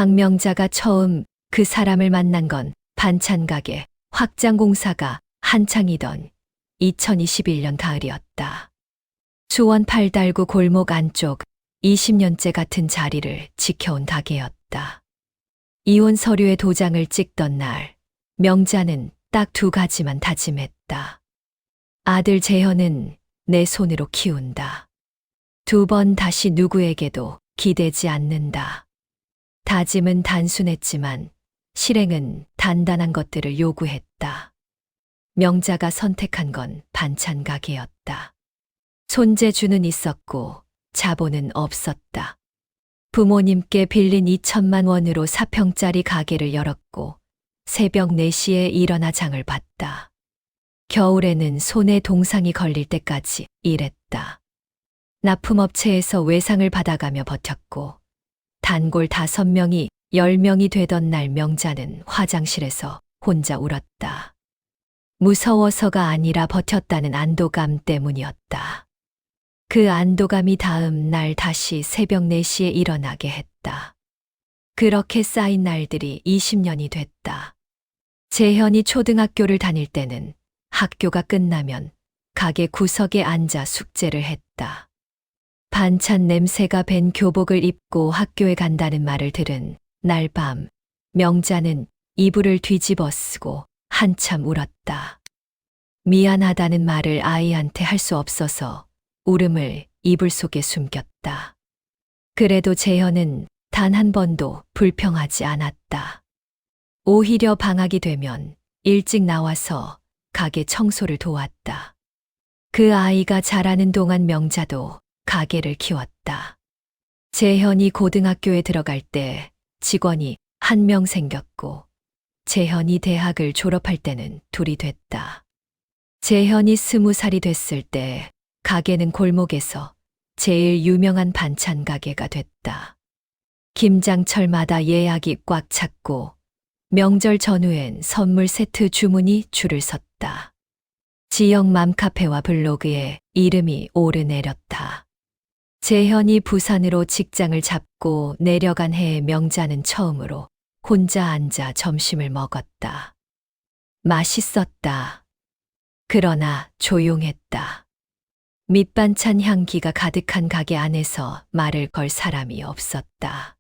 박명자가 처음 그 사람을 만난 건 반찬가게 확장공사가 한창이던 2021년 가을이었다. 수원 팔달구 골목 안쪽 20년째 같은 자리를 지켜온 가게였다. 이혼 서류에 도장을 찍던 날, 명자는 딱 두 가지만 다짐했다. 아들 재현은 내 손으로 키운다. 두 번 다시 누구에게도 기대지 않는다. 다짐은 단순했지만 실행은 단단한 것들을 요구했다. 명자가 선택한 건 반찬 가게였다. 손재주는 있었고 자본은 없었다. 부모님께 빌린 2천만 원으로 4평짜리 가게를 열었고 새벽 4시에 일어나 장을 봤다. 겨울에는 손에 동상이 걸릴 때까지 일했다. 납품업체에서 외상을 받아가며 버텼고 단골 5명이 10명이 되던 날 명자는 화장실에서 혼자 울었다. 무서워서가 아니라 버텼다는 안도감 때문이었다. 그 안도감이 다음 날 다시 새벽 4시에 일어나게 했다. 그렇게 쌓인 날들이 20년이 됐다. 재현이 초등학교를 다닐 때는 학교가 끝나면 가게 구석에 앉아 숙제를 했다. 반찬 냄새가 밴 교복을 입고 학교에 간다는 말을 들은 날 밤, 명자는 이불을 뒤집어 쓰고 한참 울었다. 미안하다는 말을 아이한테 할 수 없어서 울음을 이불 속에 숨겼다. 그래도 재현은 단 한 번도 불평하지 않았다. 오히려 방학이 되면 일찍 나와서 가게 청소를 도왔다. 그 아이가 자라는 동안 명자도 가게를 키웠다. 재현이 고등학교에 들어갈 때 직원이 1명 생겼고 재현이 대학을 졸업할 때는 2이 됐다. 재현이 20살이 됐을 때 가게는 골목에서 제일 유명한 반찬 가게가 됐다. 김장철마다 예약이 꽉 찼고 명절 전후엔 선물 세트 주문이 줄을 섰다. 지역 맘카페와 블로그에 이름이 오르내렸다. 재현이 부산으로 직장을 잡고 내려간 해에 명자는 처음으로 혼자 앉아 점심을 먹었다. 맛있었다. 그러나 조용했다. 밑반찬 향기가 가득한 가게 안에서 말을 걸 사람이 없었다.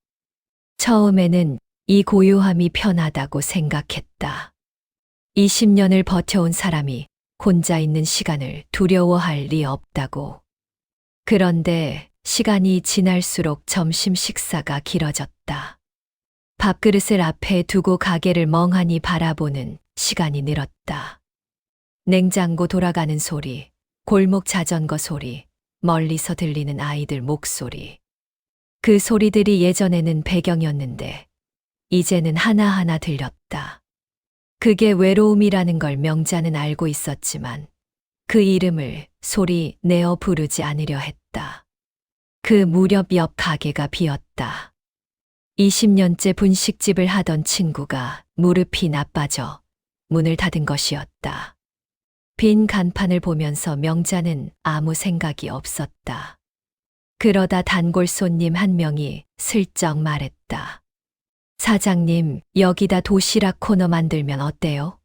처음에는 이 고요함이 편하다고 생각했다. 20년을 버텨온 사람이 혼자 있는 시간을 두려워할 리 없다고. 그런데 시간이 지날수록 점심 식사가 길어졌다. 밥그릇을 앞에 두고 가게를 멍하니 바라보는 시간이 늘었다. 냉장고 돌아가는 소리, 골목 자전거 소리, 멀리서 들리는 아이들 목소리. 그 소리들이 예전에는 배경이었는데 이제는 하나하나 들렸다. 그게 외로움이라는 걸 명자는 알고 있었지만 그 이름을 소리 내어 부르지 않으려 했다. 그 무렵 옆 가게가 비었다. 20년째 분식집을 하던 친구가 무릎이 나빠져 문을 닫은 것이었다. 빈 간판을 보면서 명자는 아무 생각이 없었다. 그러다 단골 손님 1명이 슬쩍 말했다. 사장님, 여기다 도시락 코너 만들면 어때요?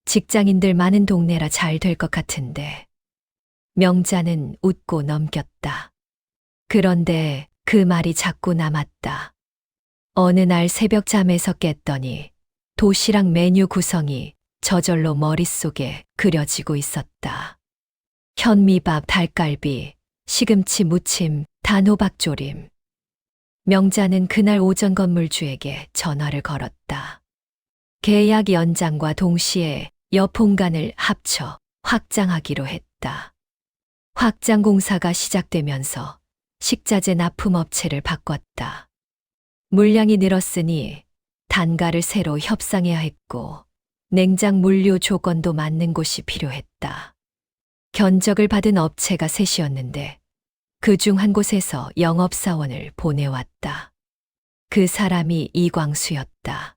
직장인들 많은 동네라 잘 될 것 같은데. 명자는 웃고 넘겼다. 그런데 그 말이 자꾸 남았다. 어느 날 새벽 잠에서 깼더니 도시락 메뉴 구성이 저절로 머릿속에 그려지고 있었다. 현미밥, 닭갈비, 시금치 무침, 단호박조림. 명자는 그날 오전 건물주에게 전화를 걸었다. 계약 연장과 동시에 옆 공간을 합쳐 확장하기로 했다. 확장 공사가 시작되면서 식자재 납품업체를 바꿨다. 물량이 늘었으니 단가를 새로 협상해야 했고 냉장 물류 조건도 맞는 곳이 필요했다. 견적을 받은 업체가 셋이었는데 그중 한 곳에서 영업사원을 보내왔다. 그 사람이 이광수였다.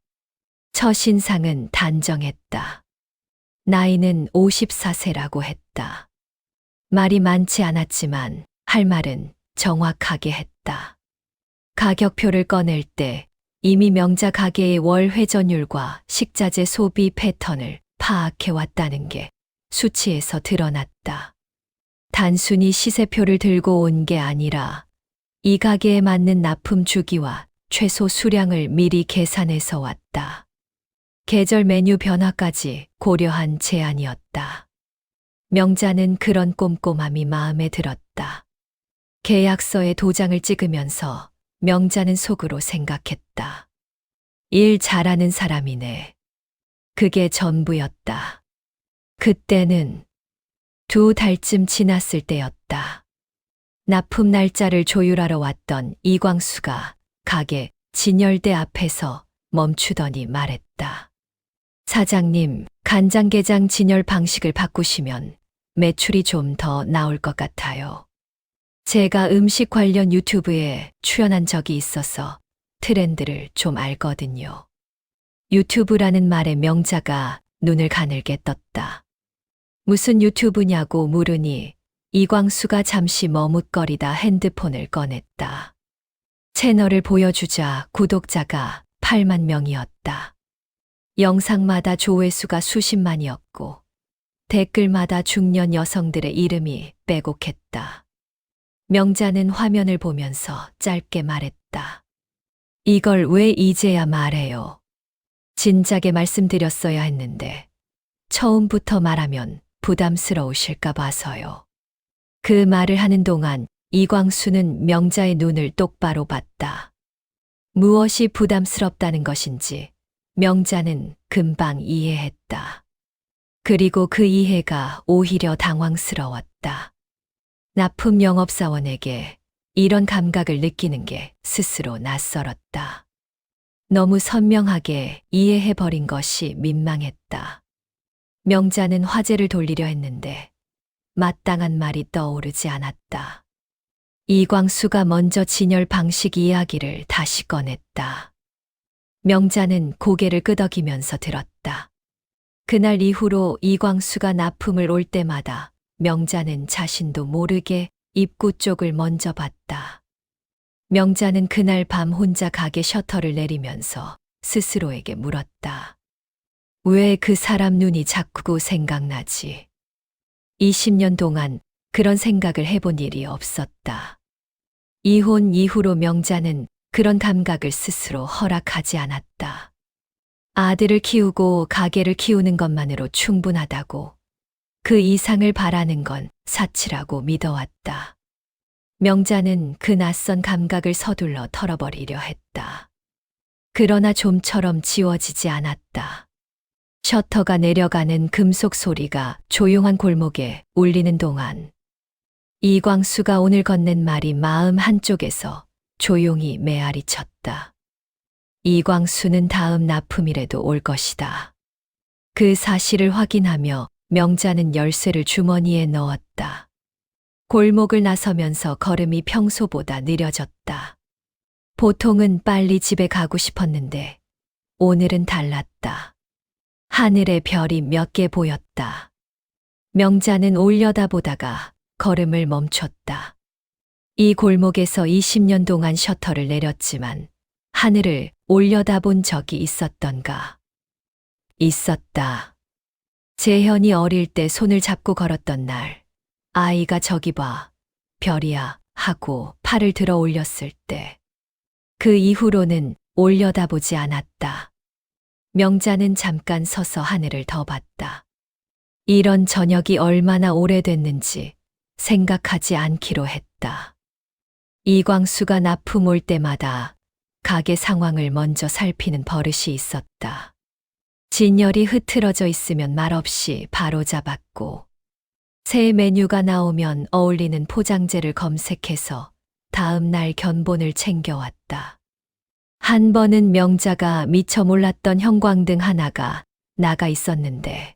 첫인상은 단정했다. 나이는 54세라고 했다. 말이 많지 않았지만 할 말은 정확하게 했다. 가격표를 꺼낼 때 이미 명자 가게의 월 회전율과 식자재 소비 패턴을 파악해 왔다는 게 수치에서 드러났다. 단순히 시세표를 들고 온 게 아니라 이 가게에 맞는 납품 주기와 최소 수량을 미리 계산해서 왔다. 계절 메뉴 변화까지 고려한 제안이었다. 명자는 그런 꼼꼼함이 마음에 들었다. 계약서에 도장을 찍으면서 명자는 속으로 생각했다. 일 잘하는 사람이네. 그게 전부였다. 그때는 2달쯤 지났을 때였다. 납품 날짜를 조율하러 왔던 이광수가 가게 진열대 앞에서 멈추더니 말했다. 사장님, 간장게장 진열 방식을 바꾸시면 매출이 좀 더 나올 것 같아요. 제가 음식 관련 유튜브에 출연한 적이 있어서 트렌드를 좀 알거든요. 유튜브라는 말에 명자가 눈을 가늘게 떴다. 무슨 유튜브냐고 물으니 이광수가 잠시 머뭇거리다 핸드폰을 꺼냈다. 채널을 보여주자 구독자가 8만 명이었다. 영상마다 조회수가 수십만이었고 댓글마다 중년 여성들의 이름이 빼곡했다. 명자는 화면을 보면서 짧게 말했다. 이걸 왜 이제야 말해요? 진작에 말씀드렸어야 했는데 처음부터 말하면 부담스러우실까 봐서요. 그 말을 하는 동안 이광수는 명자의 눈을 똑바로 봤다. 무엇이 부담스럽다는 것인지 명자는 금방 이해했다. 그리고 그 이해가 오히려 당황스러웠다. 납품 영업사원에게 이런 감각을 느끼는 게 스스로 낯설었다. 너무 선명하게 이해해버린 것이 민망했다. 명자는 화제를 돌리려 했는데 마땅한 말이 떠오르지 않았다. 이광수가 먼저 진열 방식 이야기를 다시 꺼냈다. 명자는 고개를 끄덕이면서 들었다. 그날 이후로 이광수가 납품을 올 때마다 명자는 자신도 모르게 입구 쪽을 먼저 봤다. 명자는 그날 밤 혼자 가게 셔터를 내리면서 스스로에게 물었다. 왜 그 사람 눈이 자꾸 생각나지? 20년 동안 그런 생각을 해본 일이 없었다. 이혼 이후로 명자는 그런 감각을 스스로 허락하지 않았다. 아들을 키우고 가게를 키우는 것만으로 충분하다고, 그 이상을 바라는 건 사치라고 믿어왔다. 명자는 그 낯선 감각을 서둘러 털어버리려 했다. 그러나 좀처럼 지워지지 않았다. 셔터가 내려가는 금속 소리가 조용한 골목에 울리는 동안 이광수가 오늘 건넨 말이 마음 한쪽에서 조용히 메아리 쳤다. 이광수는 다음 납품일에도 올 것이다. 그 사실을 확인하며 명자는 열쇠를 주머니에 넣었다. 골목을 나서면서 걸음이 평소보다 느려졌다. 보통은 빨리 집에 가고 싶었는데 오늘은 달랐다. 하늘에 별이 몇 개 보였다. 명자는 올려다보다가 걸음을 멈췄다. 이 골목에서 20년 동안 셔터를 내렸지만 하늘을 올려다본 적이 있었던가? 있었다. 재현이 어릴 때 손을 잡고 걸었던 날, 아이가 저기 봐, 별이야 하고 팔을 들어 올렸을 때, 그 이후로는 올려다보지 않았다. 명자는 잠깐 서서 하늘을 더 봤다. 이런 저녁이 얼마나 오래됐는지 생각하지 않기로 했다. 이광수가 납품 올 때마다 가게 상황을 먼저 살피는 버릇이 있었다. 진열이 흐트러져 있으면 말없이 바로 잡았고, 새 메뉴가 나오면 어울리는 포장재를 검색해서 다음 날 견본을 챙겨왔다. 한 번은 명자가 미처 몰랐던 형광등 하나가 나가 있었는데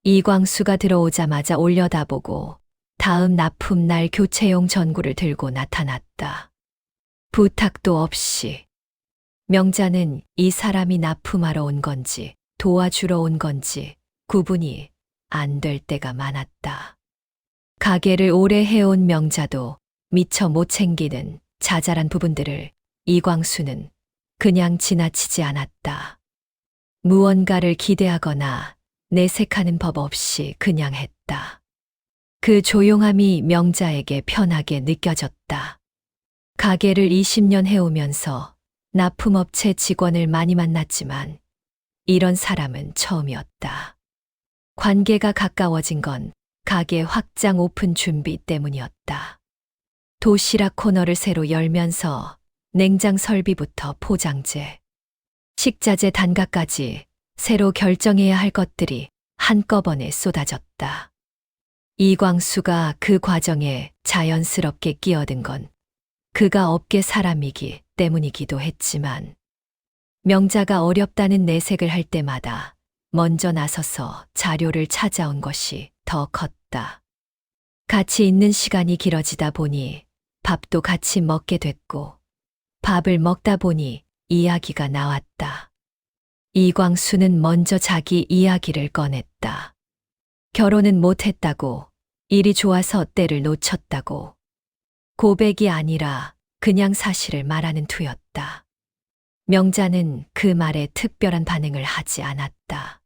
이광수가 들어오자마자 올려다보고 다음 납품 날 교체용 전구를 들고 나타났다. 부탁도 없이. 명자는 이 사람이 납품하러 온 건지 도와주러 온 건지 구분이 안 될 때가 많았다. 가게를 오래 해온 명자도 미처 못 챙기는 자잘한 부분들을 이광수는 그냥 지나치지 않았다. 무언가를 기대하거나 내색하는 법 없이 그냥 했다. 그 조용함이 명자에게 편하게 느껴졌다. 가게를 20년 해오면서 납품업체 직원을 많이 만났지만 이런 사람은 처음이었다. 관계가 가까워진 건 가게 확장 오픈 준비 때문이었다. 도시락 코너를 새로 열면서 냉장 설비부터 포장재, 식자재 단가까지 새로 결정해야 할 것들이 한꺼번에 쏟아졌다. 이광수가 그 과정에 자연스럽게 끼어든 건 그가 업계 사람이기 때문이기도 했지만 명자가 어렵다는 내색을 할 때마다 먼저 나서서 자료를 찾아온 것이 더 컸다. 같이 있는 시간이 길어지다 보니 밥도 같이 먹게 됐고 밥을 먹다 보니 이야기가 나왔다. 이광수는 먼저 자기 이야기를 꺼냈다. 결혼은 못했다고, 일이 좋아서 때를 놓쳤다고. 고백이 아니라 그냥 사실을 말하는 투였다. 명자는 그 말에 특별한 반응을 하지 않았다.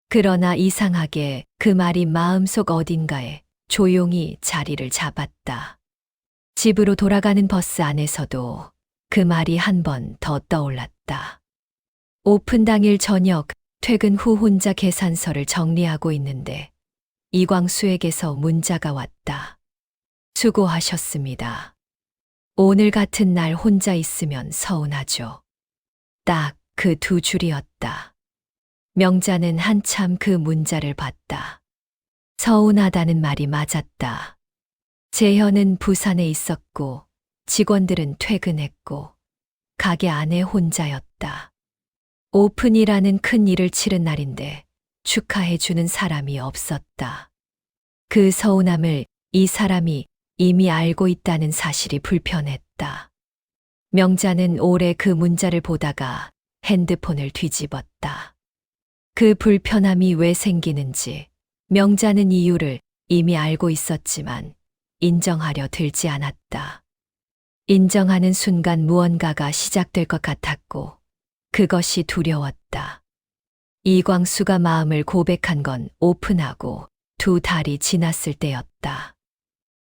그러나 이상하게 그 말이 마음속 어딘가에 조용히 자리를 잡았다. 집으로 돌아가는 버스 안에서도 그 말이 한 번 더 떠올랐다. 오픈 당일 저녁 퇴근 후 혼자 계산서를 정리하고 있는데 이광수에게서 문자가 왔다. 수고하셨습니다. 오늘 같은 날 혼자 있으면 서운하죠. 딱 그 두 줄이었다. 명자는 한참 그 문자를 봤다. 서운하다는 말이 맞았다. 재현은 부산에 있었고 직원들은 퇴근했고 가게 안에 혼자였다. 오픈이라는 큰 일을 치른 날인데 축하해주는 사람이 없었다. 그 서운함을 이 사람이 이미 알고 있다는 사실이 불편했다. 명자는 오래 그 문자를 보다가 핸드폰을 뒤집었다. 그 불편함이 왜 생기는지 명자는 이유를 이미 알고 있었지만 인정하려 들지 않았다. 인정하는 순간 무언가가 시작될 것 같았고 그것이 두려웠다. 이광수가 마음을 고백한 건 오픈하고 2달이 지났을 때였다.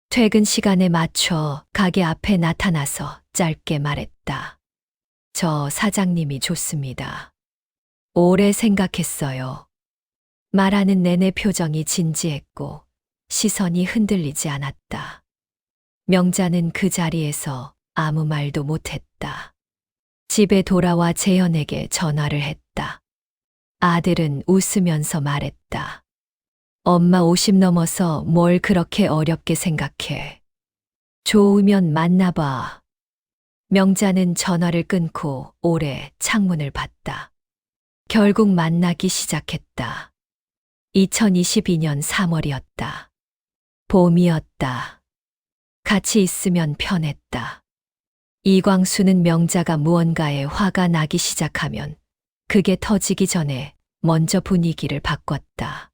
퇴근 시간에 맞춰 가게 앞에 나타나서 짧게 말했다. 저 사장님이 좋습니다. 오래 생각했어요. 말하는 내내 표정이 진지했고 시선이 흔들리지 않았다. 명자는 그 자리에서 아무 말도 못했다. 집에 돌아와 재현에게 전화를 했다. 아들은 웃으면서 말했다. 엄마 50 넘어서 뭘 그렇게 어렵게 생각해. 좋으면 만나봐. 명자는 전화를 끊고 오래 창문을 봤다. 결국 만나기 시작했다. 2022년 3월이었다. 봄이었다. 같이 있으면 편했다. 이광수는 명자가 무언가에 화가 나기 시작하면 그게 터지기 전에 먼저 분위기를 바꿨다.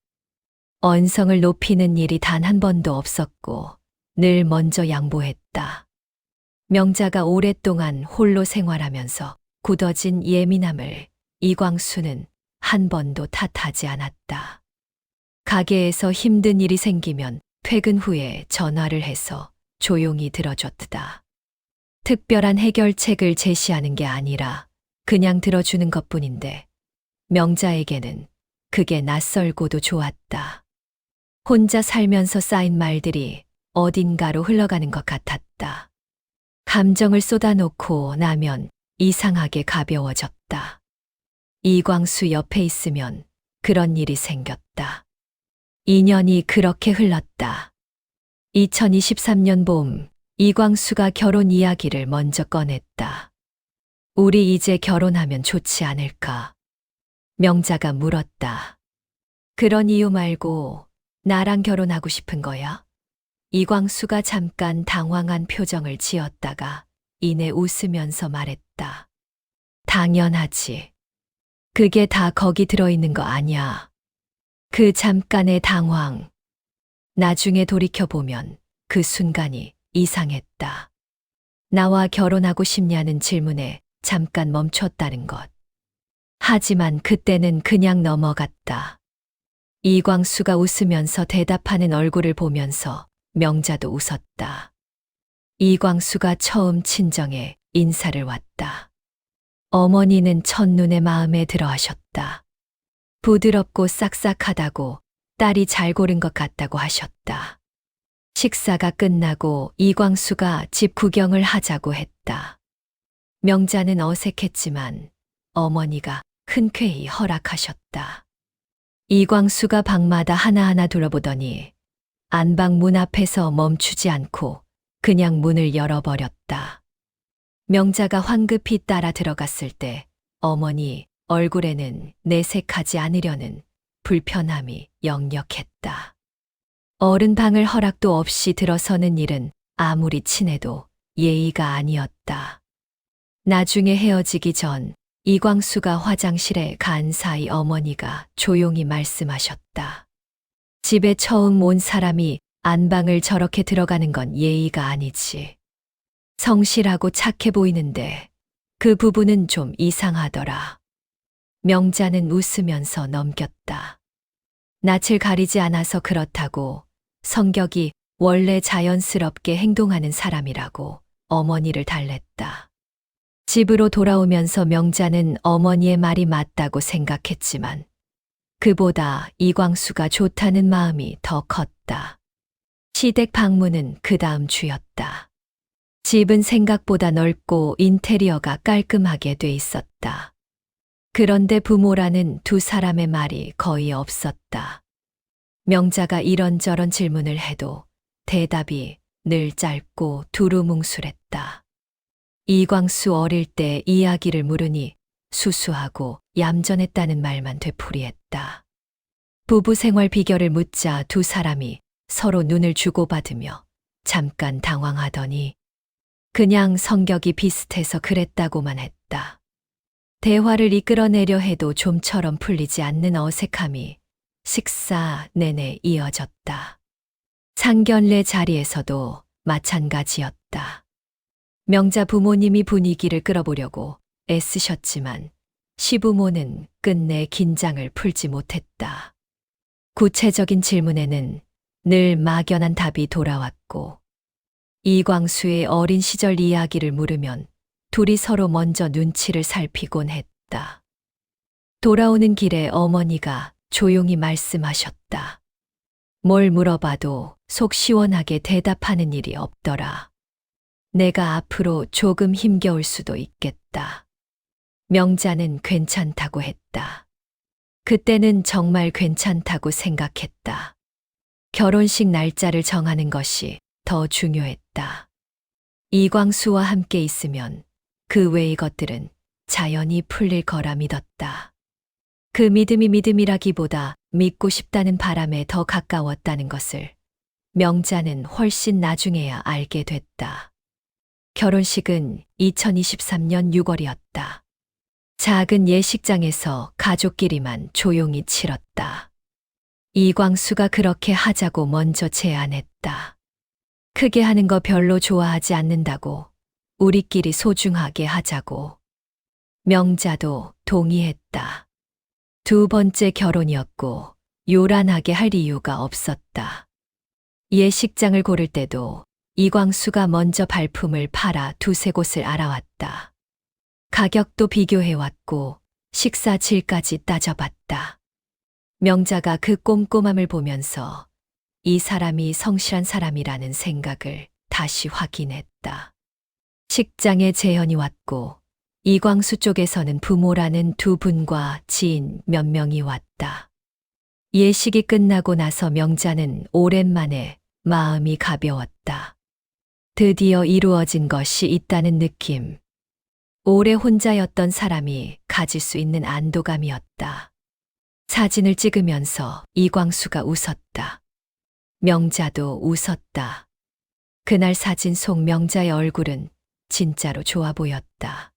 언성을 높이는 일이 단 한 번도 없었고 늘 먼저 양보했다. 명자가 오랫동안 홀로 생활하면서 굳어진 예민함을 이광수는 한 번도 탓하지 않았다. 가게에서 힘든 일이 생기면 퇴근 후에 전화를 해서 조용히 들어줬다. 특별한 해결책을 제시하는 게 아니라 그냥 들어주는 것뿐인데 명자에게는 그게 낯설고도 좋았다. 혼자 살면서 쌓인 말들이 어딘가로 흘러가는 것 같았다. 감정을 쏟아놓고 나면 이상하게 가벼워졌다. 이광수 옆에 있으면 그런 일이 생겼다. 2년이 그렇게 흘렀다. 2023년 봄, 이광수가 결혼 이야기를 먼저 꺼냈다. 우리 이제 결혼하면 좋지 않을까? 명자가 물었다. 그런 이유 말고 나랑 결혼하고 싶은 거야? 이광수가 잠깐 당황한 표정을 지었다가 이내 웃으면서 말했다. 당연하지. 그게 다 거기 들어있는 거 아니야. 그 잠깐의 당황. 나중에 돌이켜보면 그 순간이 이상했다. 나와 결혼하고 싶냐는 질문에 잠깐 멈췄다는 것. 하지만 그때는 그냥 넘어갔다. 이광수가 웃으면서 대답하는 얼굴을 보면서 명자도 웃었다. 이광수가 처음 친정에 인사를 왔다. 어머니는 첫눈에 마음에 들어 하셨다. 부드럽고 싹싹하다고, 딸이 잘 고른 것 같다고 하셨다. 식사가 끝나고 이광수가 집 구경을 하자고 했다. 명자는 어색했지만 어머니가 흔쾌히 허락하셨다. 이광수가 방마다 하나하나 둘러보더니 안방 문 앞에서 멈추지 않고 그냥 문을 열어버렸다. 명자가 황급히 따라 들어갔을 때 어머니 얼굴에는 내색하지 않으려는 불편함이 역력했다. 어른 방을 허락도 없이 들어서는 일은 아무리 친해도 예의가 아니었다. 나중에 헤어지기 전 이광수가 화장실에 간 사이 어머니가 조용히 말씀하셨다. 집에 처음 온 사람이 안방을 저렇게 들어가는 건 예의가 아니지. 성실하고 착해 보이는데 그 부분은 좀 이상하더라. 명자는 웃으면서 넘겼다. 낯을 가리지 않아서 그렇다고, 성격이 원래 자연스럽게 행동하는 사람이라고 어머니를 달랬다. 집으로 돌아오면서 명자는 어머니의 말이 맞다고 생각했지만 그보다 이광수가 좋다는 마음이 더 컸다. 시댁 방문은 그 다음 주였다. 집은 생각보다 넓고 인테리어가 깔끔하게 돼 있었다. 그런데 부모라는 두 사람의 말이 거의 없었다. 명자가 이런저런 질문을 해도 대답이 늘 짧고 두루뭉술했다. 이광수 어릴 때 이야기를 물으니 수수하고 얌전했다는 말만 되풀이했다. 부부 생활 비결을 묻자 두 사람이 서로 눈을 주고받으며 잠깐 당황하더니 그냥 성격이 비슷해서 그랬다고만 했다. 대화를 이끌어내려 해도 좀처럼 풀리지 않는 어색함이 식사 내내 이어졌다. 상견례 자리에서도 마찬가지였다. 명자 부모님이 분위기를 끌어보려고 애쓰셨지만 시부모는 끝내 긴장을 풀지 못했다. 구체적인 질문에는 늘 막연한 답이 돌아왔고, 이광수의 어린 시절 이야기를 물으면 둘이 서로 먼저 눈치를 살피곤 했다. 돌아오는 길에 어머니가 조용히 말씀하셨다. 뭘 물어봐도 속 시원하게 대답하는 일이 없더라. 내가 앞으로 조금 힘겨울 수도 있겠다. 명자는 괜찮다고 했다. 그때는 정말 괜찮다고 생각했다. 결혼식 날짜를 정하는 것이 더 중요했다. 이광수와 함께 있으면 그 외의 것들은 자연히 풀릴 거라 믿었다. 그 믿음이 믿음이라기보다 믿고 싶다는 바람에 더 가까웠다는 것을 명자는 훨씬 나중에야 알게 됐다. 결혼식은 2023년 6월이었다. 작은 예식장에서 가족끼리만 조용히 치렀다. 이광수가 그렇게 하자고 먼저 제안했다. 크게 하는 거 별로 좋아하지 않는다고, 우리끼리 소중하게 하자고. 명자도 동의했다. 두 번째 결혼이었고 요란하게 할 이유가 없었다. 예식장을 고를 때도 이광수가 먼저 발품을 팔아 두세 곳을 알아왔다. 가격도 비교해왔고 식사질까지 따져봤다. 명자가 그 꼼꼼함을 보면서 이 사람이 성실한 사람이라는 생각을 다시 확인했다. 식장에 재현이 왔고 이광수 쪽에서는 부모라는 두 분과 지인 몇 명이 왔다. 예식이 끝나고 나서 명자는 오랜만에 마음이 가벼웠다. 드디어 이루어진 것이 있다는 느낌. 오래 혼자였던 사람이 가질 수 있는 안도감이었다. 사진을 찍으면서 이광수가 웃었다. 명자도 웃었다. 그날 사진 속 명자의 얼굴은 진짜로 좋아 보였다.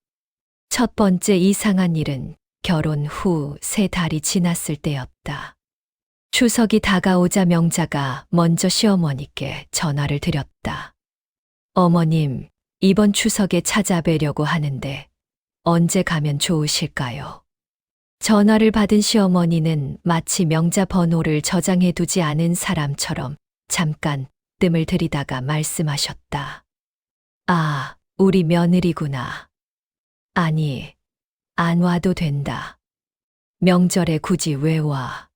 첫 번째 이상한 일은 결혼 후 3달이 지났을 때였다. 추석이 다가오자 명자가 먼저 시어머니께 전화를 드렸다. 어머님, 이번 추석에 찾아뵈려고 하는데 언제 가면 좋으실까요? 전화를 받은 시어머니는 마치 명자 번호를 저장해 두지 않은 사람처럼 잠깐 뜸을 들이다가 말씀하셨다. 아, 우리 며느리구나. 아니, 안 와도 된다. 명절에 굳이 왜 와?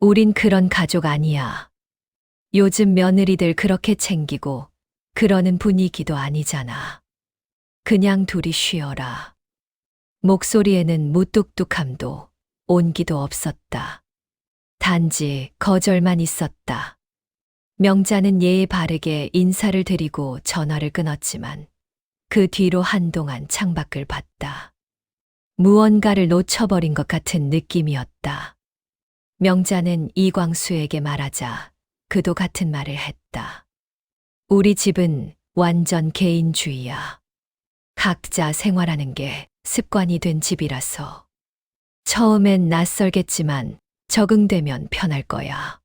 우린 그런 가족 아니야. 요즘 며느리들 그렇게 챙기고 그러는 분위기도 아니잖아. 그냥 둘이 쉬어라. 목소리에는 무뚝뚝함도 온기도 없었다. 단지 거절만 있었다. 명자는 예의 바르게 인사를 드리고 전화를 끊었지만 그 뒤로 한동안 창밖을 봤다. 무언가를 놓쳐버린 것 같은 느낌이었다. 명자는 이광수에게 말하자 그도 같은 말을 했다. 우리 집은 완전 개인주의야. 각자 생활하는 게 습관이 된 집이라서. 처음엔 낯설겠지만 적응되면 편할 거야.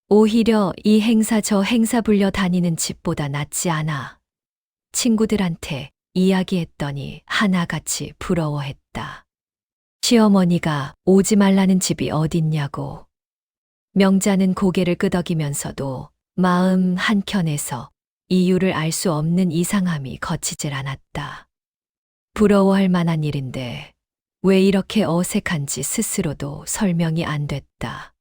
오히려 이 행사 저 행사 불려 다니는 집보다 낫지 않아. 친구들한테 이야기했더니 하나같이 부러워했다. 시어머니가 오지 말라는 집이 어딨냐고. 명자는 고개를 끄덕이면서도 마음 한켠에서 이유를 알 수 없는 이상함이 거치질 않았다. 부러워할 만한 일인데 왜 이렇게 어색한지 스스로도 설명이 안 됐다.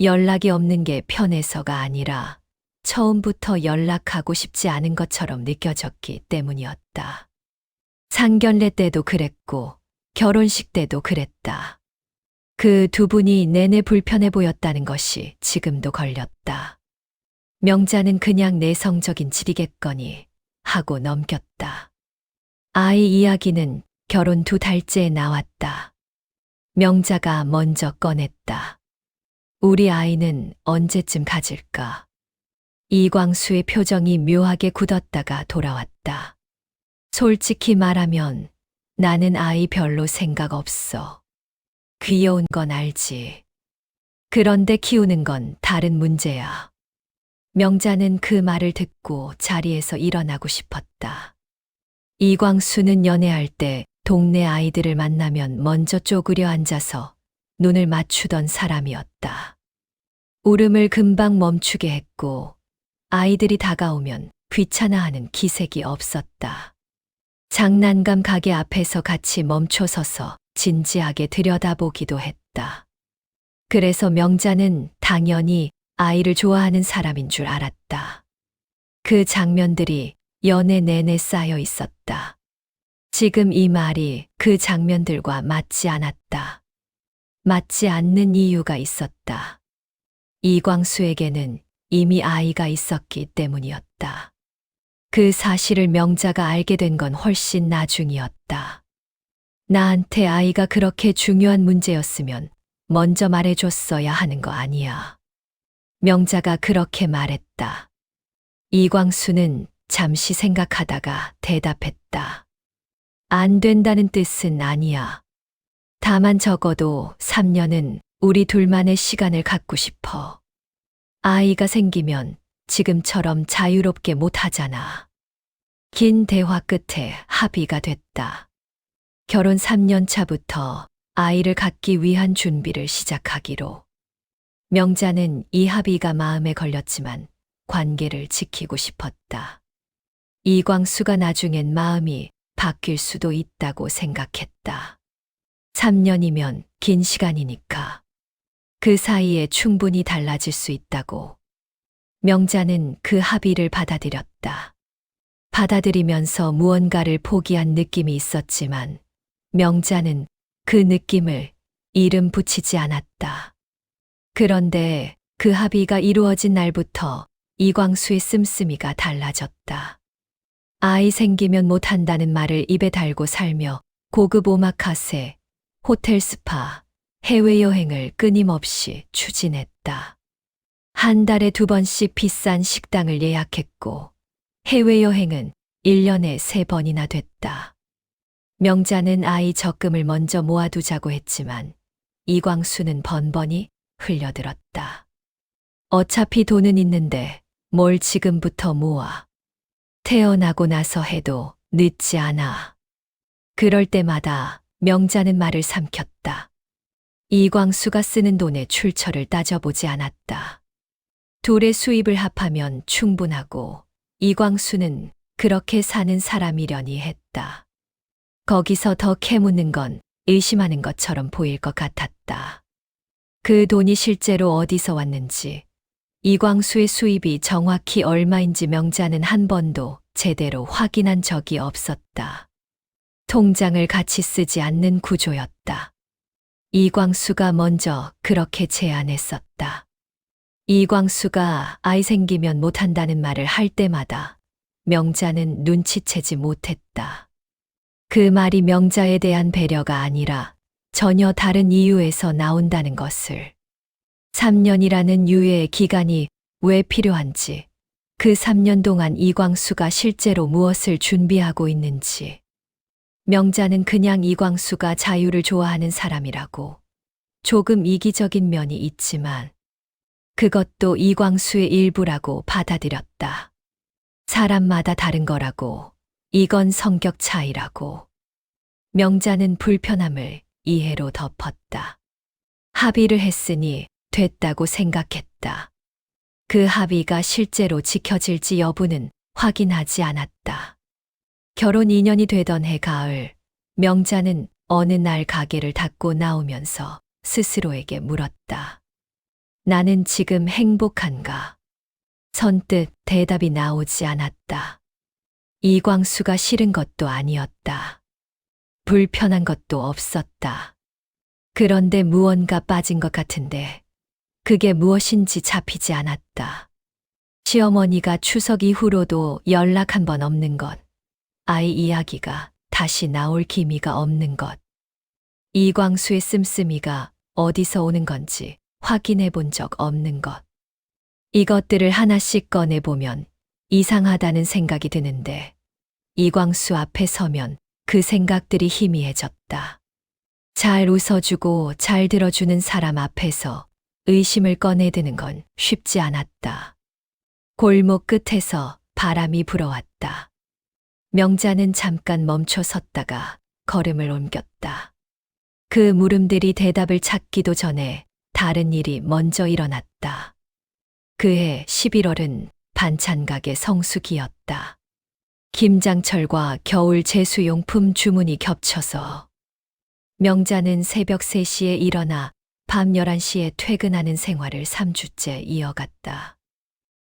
연락이 없는 게 편해서가 아니라 처음부터 연락하고 싶지 않은 것처럼 느껴졌기 때문이었다. 상견례 때도 그랬고 결혼식 때도 그랬다. 그 두 분이 내내 불편해 보였다는 것이 지금도 걸렸다. 명자는 그냥 내성적인 질이겠거니 하고 넘겼다. 아이 이야기는 결혼 2달째에 나왔다. 명자가 먼저 꺼냈다. 우리 아이는 언제쯤 가질까? 이광수의 표정이 묘하게 굳었다가 돌아왔다. 솔직히 말하면 나는 아이 별로 생각 없어. 귀여운 건 알지. 그런데 키우는 건 다른 문제야. 명자는 그 말을 듣고 자리에서 일어나고 싶었다. 이광수는 연애할 때 동네 아이들을 만나면 먼저 쪼그려 앉아서 눈을 맞추던 사람이었다. 울음을 금방 멈추게 했고 아이들이 다가오면 귀찮아하는 기색이 없었다. 장난감 가게 앞에서 같이 멈춰서서 진지하게 들여다보기도 했다. 그래서 명자는 당연히 아이를 좋아하는 사람인 줄 알았다. 그 장면들이 연애 내내 쌓여 있었다. 지금 이 말이 그 장면들과 맞지 않았다. 맞지 않는 이유가 있었다. 이광수에게는 이미 아이가 있었기 때문이었다. 그 사실을 명자가 알게 된 건 훨씬 나중이었다. 나한테 아이가 그렇게 중요한 문제였으면 먼저 말해줬어야 하는 거 아니야. 명자가 그렇게 말했다. 이광수는 잠시 생각하다가 대답했다. 안 된다는 뜻은 아니야. 다만 적어도 3년은 우리 둘만의 시간을 갖고 싶어. 아이가 생기면 지금처럼 자유롭게 못 하잖아. 긴 대화 끝에 합의가 됐다. 결혼 3년 차부터 아이를 갖기 위한 준비를 시작하기로. 명자는 이 합의가 마음에 걸렸지만 관계를 지키고 싶었다. 이광수가 나중엔 마음이 바뀔 수도 있다고 생각했다. 3년이면 긴 시간이니까. 그 사이에 충분히 달라질 수 있다고. 명자는 그 합의를 받아들였다. 받아들이면서 무언가를 포기한 느낌이 있었지만 명자는 그 느낌을 이름 붙이지 않았다. 그런데 그 합의가 이루어진 날부터 이광수의 씀씀이가 달라졌다. 아이 생기면 못한다는 말을 입에 달고 살며 고급 오마카세, 호텔 스파, 해외여행을 끊임없이 추진했다. 한 달에 2번씩 비싼 식당을 예약했고 해외여행은 1년에 3번이나 됐다. 명자는 아이 적금을 먼저 모아두자고 했지만 이광수는 번번이 흘려들었다. 어차피 돈은 있는데 뭘 지금부터 모아. 태어나고 나서 해도 늦지 않아. 그럴 때마다 명자는 말을 삼켰다. 이광수가 쓰는 돈의 출처를 따져보지 않았다. 둘의 수입을 합하면 충분하고 이광수는 그렇게 사는 사람이려니 했다. 거기서 더 캐묻는 건 의심하는 것처럼 보일 것 같았다. 그 돈이 실제로 어디서 왔는지, 이광수의 수입이 정확히 얼마인지 명자는 한 번도 제대로 확인한 적이 없었다. 통장을 같이 쓰지 않는 구조였다. 이광수가 먼저 그렇게 제안했었다. 이광수가 아이 생기면 못한다는 말을 할 때마다 명자는 눈치채지 못했다. 그 말이 명자에 대한 배려가 아니라 전혀 다른 이유에서 나온다는 것을. 3년이라는 유예의 기간이 왜 필요한지, 그 3년 동안 이광수가 실제로 무엇을 준비하고 있는지. 명자는 그냥 이광수가 자유를 좋아하는 사람이라고, 조금 이기적인 면이 있지만 그것도 이광수의 일부라고 받아들였다. 사람마다 다른 거라고, 이건 성격 차이라고. 명자는 불편함을 이해로 덮었다. 합의를 했으니 됐다고 생각했다. 그 합의가 실제로 지켜질지 여부는 확인하지 않았다. 결혼 2년이 되던 해 가을, 명자는 어느 날 가게를 닫고 나오면서 스스로에게 물었다. 나는 지금 행복한가? 선뜻 대답이 나오지 않았다. 이광수가 싫은 것도 아니었다. 불편한 것도 없었다. 그런데 무언가 빠진 것 같은데 그게 무엇인지 잡히지 않았다. 시어머니가 추석 이후로도 연락 한 번 없는 것, 아이 이야기가 다시 나올 기미가 없는 것, 이광수의 씀씀이가 어디서 오는 건지 확인해 본 적 없는 것. 이것들을 하나씩 꺼내보면 이상하다는 생각이 드는데 이광수 앞에 서면 그 생각들이 희미해졌다. 잘 웃어주고 잘 들어주는 사람 앞에서 의심을 꺼내드는 건 쉽지 않았다. 골목 끝에서 바람이 불어왔다. 명자는 잠깐 멈춰 섰다가 걸음을 옮겼다. 그 물음들이 대답을 찾기도 전에 다른 일이 먼저 일어났다. 그해 11월은 반찬 가게 성수기였다. 김장철과 겨울 제수용품 주문이 겹쳐서 명자는 새벽 3시에 일어나 밤 11시에 퇴근하는 생활을 3주째 이어갔다.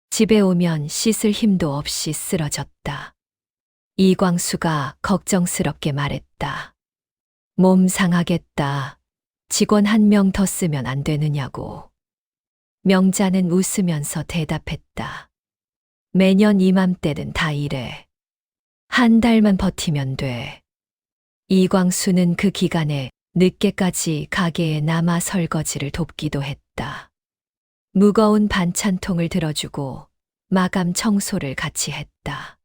집에 오면 씻을 힘도 없이 쓰러졌다. 이광수가 걱정스럽게 말했다. 몸 상하겠다. 직원 1명 더 쓰면 안 되느냐고. 명자는 웃으면서 대답했다. 매년 이맘때는 다 이래. 한 달만 버티면 돼. 이광수는 그 기간에 늦게까지 가게에 남아 설거지를 돕기도 했다. 무거운 반찬통을 들어주고 마감 청소를 같이 했다.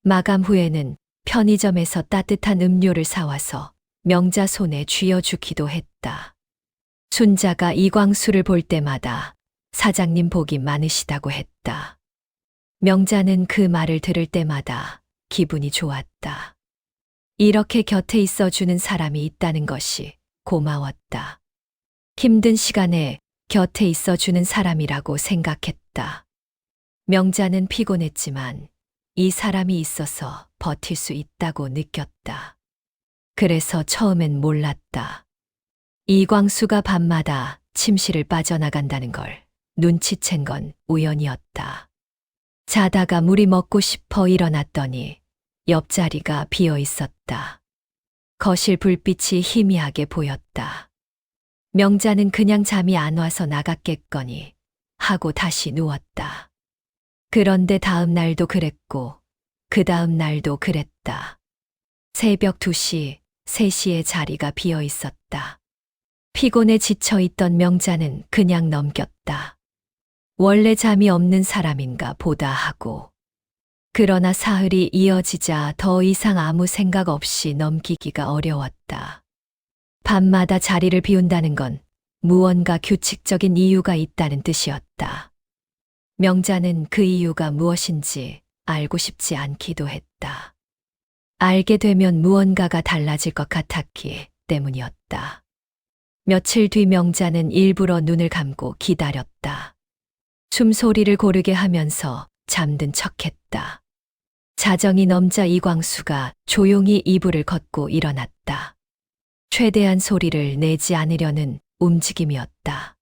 마감 후에는 편의점에서 따뜻한 음료를 사와서 명자 손에 쥐어주기도 했다. 순자가 이광수를 볼 때마다 사장님 복이 많으시다고 했다. 명자는 그 말을 들을 때마다 기분이 좋았다. 이렇게 곁에 있어주는 사람이 있다는 것이 고마웠다. 힘든 시간에 곁에 있어주는 사람이라고 생각했다. 명자는 피곤했지만 이 사람이 있어서 버틸 수 있다고 느꼈다. 그래서 처음엔 몰랐다. 이광수가 밤마다 침실을 빠져나간다는 걸 눈치챈 건 우연이었다. 자다가 물이 먹고 싶어 일어났더니 옆자리가 비어 있었다. 거실 불빛이 희미하게 보였다. 명자는 그냥 잠이 안 와서 나갔겠거니 하고 다시 누웠다. 그런데 다음 날도 그랬고 그 다음 날도 그랬다. 새벽 2시, 3시에 자리가 비어 있었다. 피곤에 지쳐 있던 명자는 그냥 넘겼다. 원래 잠이 없는 사람인가 보다 하고. 그러나 사흘이 이어지자 더 이상 아무 생각 없이 넘기기가 어려웠다. 밤마다 자리를 비운다는 건 무언가 규칙적인 이유가 있다는 뜻이었다. 명자는 그 이유가 무엇인지 알고 싶지 않기도 했다. 알게 되면 무언가가 달라질 것 같았기 때문이었다. 며칠 뒤 명자는 일부러 눈을 감고 기다렸다. 숨소리를 고르게 하면서 잠든 척했다. 자정이 넘자 이광수가 조용히 이불을 걷고 일어났다. 최대한 소리를 내지 않으려는 움직임이었다.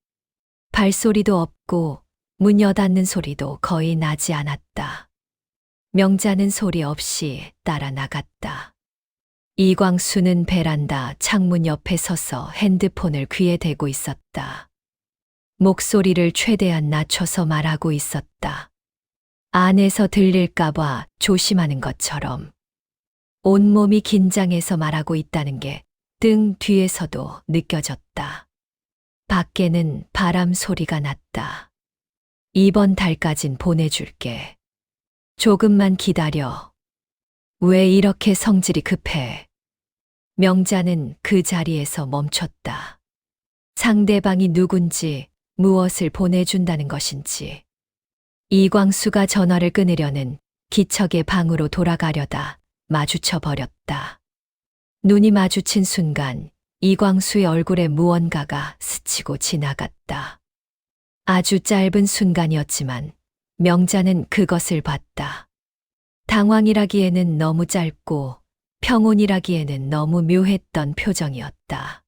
발소리도 없고 문 여닫는 소리도 거의 나지 않았다. 명자는 소리 없이 따라 나갔다. 이광수는 베란다 창문 옆에 서서 핸드폰을 귀에 대고 있었다. 목소리를 최대한 낮춰서 말하고 있었다. 안에서 들릴까봐 조심하는 것처럼. 온몸이 긴장해서 말하고 있다는 게 등 뒤에서도 느껴졌다. 밖에는 바람 소리가 났다. 이번 달까진 보내줄게. 조금만 기다려. 왜 이렇게 성질이 급해? 명자는 그 자리에서 멈췄다. 상대방이 누군지, 무엇을 보내준다는 것인지. 이광수가 전화를 끊으려는 기척의 방으로 돌아가려다 마주쳐 버렸다. 눈이 마주친 순간 이광수의 얼굴에 무언가가 스치고 지나갔다. 아주 짧은 순간이었지만 명자는 그것을 봤다. 당황이라기에는 너무 짧고 평온이라기에는 너무 묘했던 표정이었다.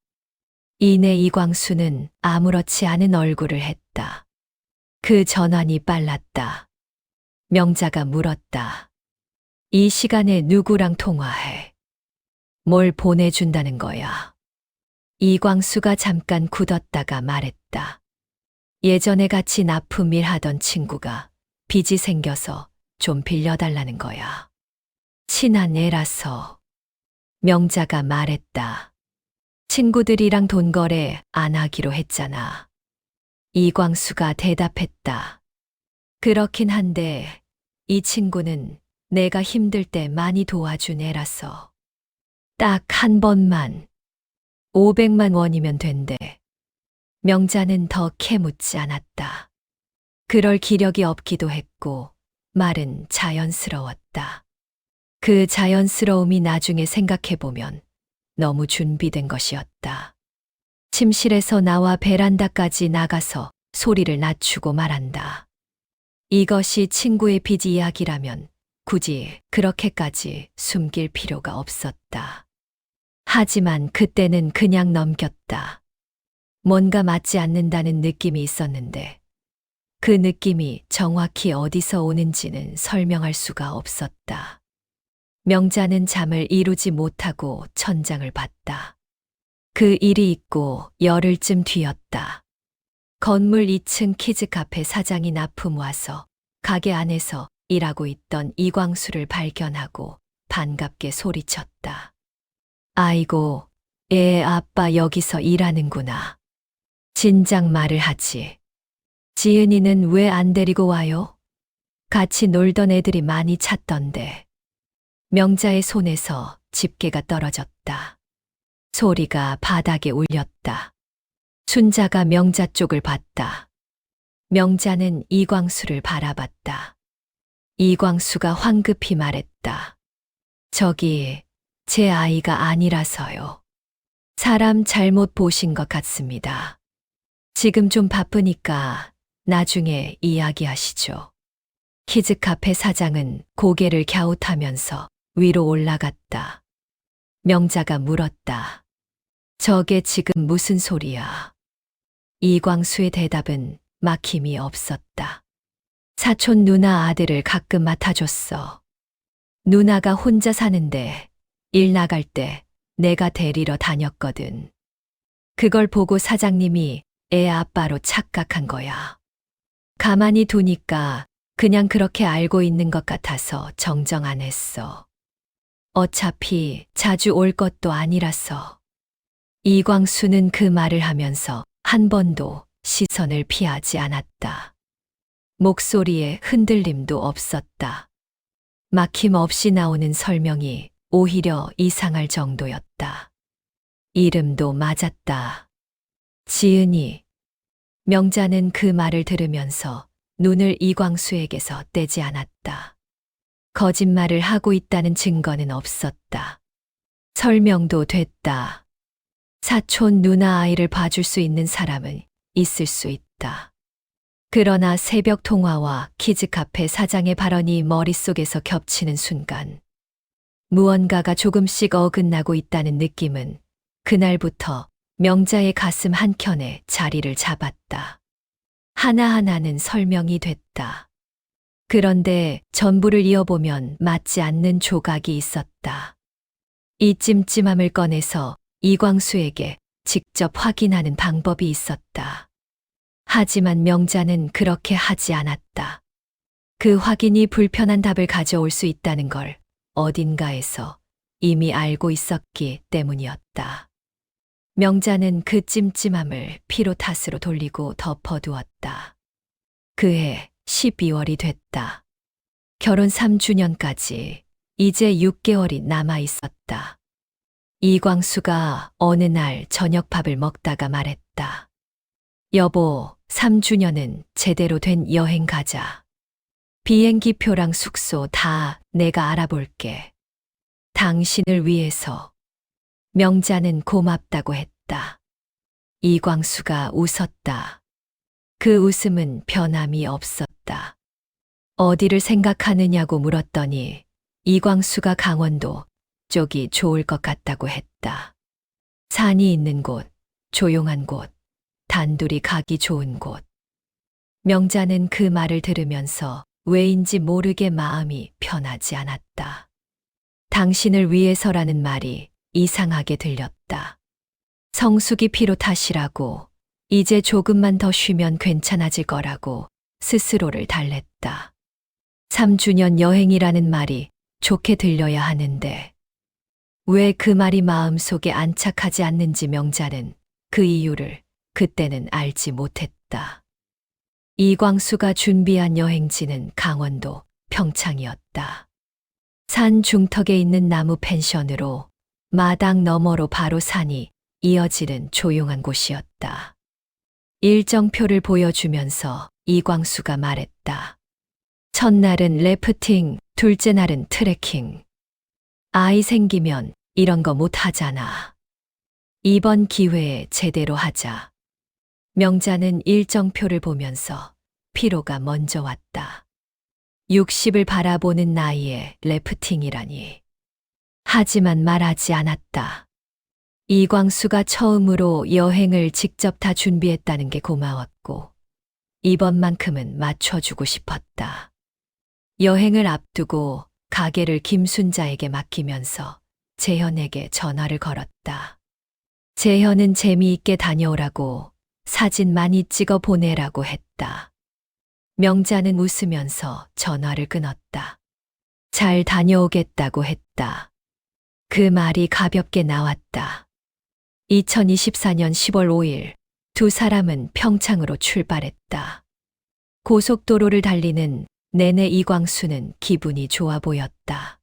이내 이광수는 아무렇지 않은 얼굴을 했다. 그 전환이 빨랐다. 명자가 물었다. 이 시간에 누구랑 통화해? 뭘 보내준다는 거야? 이광수가 잠깐 굳었다가 말했다. 예전에 같이 납품 일하던 친구가 빚이 생겨서 좀 빌려달라는 거야. 친한 애라서. 명자가 말했다. 친구들이랑 돈 거래 안 하기로 했잖아. 이광수가 대답했다. 그렇긴 한데 이 친구는 내가 힘들 때 많이 도와준 애라서. 딱 한 번만. 500만 원이면 된대. 명자는 더 캐묻지 않았다. 그럴 기력이 없기도 했고 말은 자연스러웠다. 그 자연스러움이 나중에 생각해보면 너무 준비된 것이었다. 침실에서 나와 베란다까지 나가서 소리를 낮추고 말한다. 이것이 친구의 빚 이야기라면 굳이 그렇게까지 숨길 필요가 없었다. 하지만 그때는 그냥 넘겼다. 뭔가 맞지 않는다는 느낌이 있었는데 그 느낌이 정확히 어디서 오는지는 설명할 수가 없었다. 명자는 잠을 이루지 못하고 천장을 봤다. 그 일이 있고 열흘쯤 뒤였다. 건물 2층 키즈카페 사장이 납품 와서 가게 안에서 일하고 있던 이광수를 발견하고 반갑게 소리쳤다. 아이고, 애 아빠 여기서 일하는구나. 진작 말을 하지. 지은이는 왜 안 데리고 와요? 같이 놀던 애들이 많이 찾던데. 명자의 손에서 집게가 떨어졌다. 소리가 바닥에 울렸다. 순자가 명자 쪽을 봤다. 명자는 이광수를 바라봤다. 이광수가 황급히 말했다. 저기, 제 아이가 아니라서요. 사람 잘못 보신 것 같습니다. 지금 좀 바쁘니까 나중에 이야기하시죠. 키즈카페 사장은 고개를 갸웃하면서 위로 올라갔다. 명자가 물었다. 저게 지금 무슨 소리야? 이광수의 대답은 막힘이 없었다. 사촌 누나 아들을 가끔 맡아줬어. 누나가 혼자 사는데 일 나갈 때 내가 데리러 다녔거든. 그걸 보고 사장님이 애 아빠로 착각한 거야. 가만히 두니까 그냥 그렇게 알고 있는 것 같아서 정정 안 했어. 어차피 자주 올 것도 아니라서. 이광수는 그 말을 하면서 한 번도 시선을 피하지 않았다. 목소리에 흔들림도 없었다. 막힘없이 나오는 설명이 오히려 이상할 정도였다. 이름도 맞았다. 지은이. 명자는 그 말을 들으면서 눈을 이광수에게서 떼지 않았다. 거짓말을 하고 있다는 증거는 없었다. 설명도 됐다. 사촌 누나 아이를 봐줄 수 있는 사람은 있을 수 있다. 그러나 새벽 통화와 키즈카페 사장의 발언이 머릿속에서 겹치는 순간 무언가가 조금씩 어긋나고 있다는 느낌은 그날부터 명자의 가슴 한켠에 자리를 잡았다. 하나하나는 설명이 됐다. 그런데 전부를 이어보면 맞지 않는 조각이 있었다. 이 찜찜함을 꺼내서 이광수에게 직접 확인하는 방법이 있었다. 하지만 명자는 그렇게 하지 않았다. 그 확인이 불편한 답을 가져올 수 있다는 걸 어딘가에서 이미 알고 있었기 때문이었다. 명자는 그 찜찜함을 피로 탓으로 돌리고 덮어두었다. 그해 12월이 됐다. 결혼 3주년까지 이제 6개월이 남아 있었다. 이광수가 어느 날 저녁밥을 먹다가 말했다. 여보, 3주년은 제대로 된 여행 가자. 비행기표랑 숙소 다 내가 알아볼게. 당신을 위해서. 명자는 고맙다고 했다. 이광수가 웃었다. 그 웃음은 변함이 없었다. 어디를 생각하느냐고 물었더니 이광수가 강원도 쪽이 좋을 것 같다고 했다. 산이 있는 곳, 조용한 곳, 단둘이 가기 좋은 곳. 명자는 그 말을 들으면서 왜인지 모르게 마음이 편하지 않았다. 당신을 위해서라는 말이 이상하게 들렸다. 성숙이 피로 탓이라고, 이제 조금만 더 쉬면 괜찮아질 거라고 스스로를 달랬다. 3주년 여행이라는 말이 좋게 들려야 하는데 왜 그 말이 마음속에 안착하지 않는지 명자는 그 이유를 그때는 알지 못했다. 이광수가 준비한 여행지는 강원도 평창이었다. 산 중턱에 있는 나무 펜션으로 마당 너머로 바로 산이 이어지는 조용한 곳이었다. 일정표를 보여주면서 이광수가 말했다. 첫날은 래프팅, 둘째 날은 트레킹. 아이 생기면 이런 거 못 하잖아. 이번 기회에 제대로 하자. 명자는 일정표를 보면서 피로가 먼저 왔다. 60을 바라보는 나이에 래프팅이라니. 하지만 말하지 않았다. 이광수가 처음으로 여행을 직접 다 준비했다는 게 고마웠고 이번만큼은 맞춰주고 싶었다. 여행을 앞두고 가게를 김순자에게 맡기면서 재현에게 전화를 걸었다. 재현은 재미있게 다녀오라고 사진 많이 찍어 보내라고 했다. 명자는 웃으면서 전화를 끊었다. 잘 다녀오겠다고 했다. 그 말이 가볍게 나왔다. 2024년 10월 5일 두 사람은 평창으로 출발했다. 고속도로를 달리는 내내 이광수는 기분이 좋아 보였다.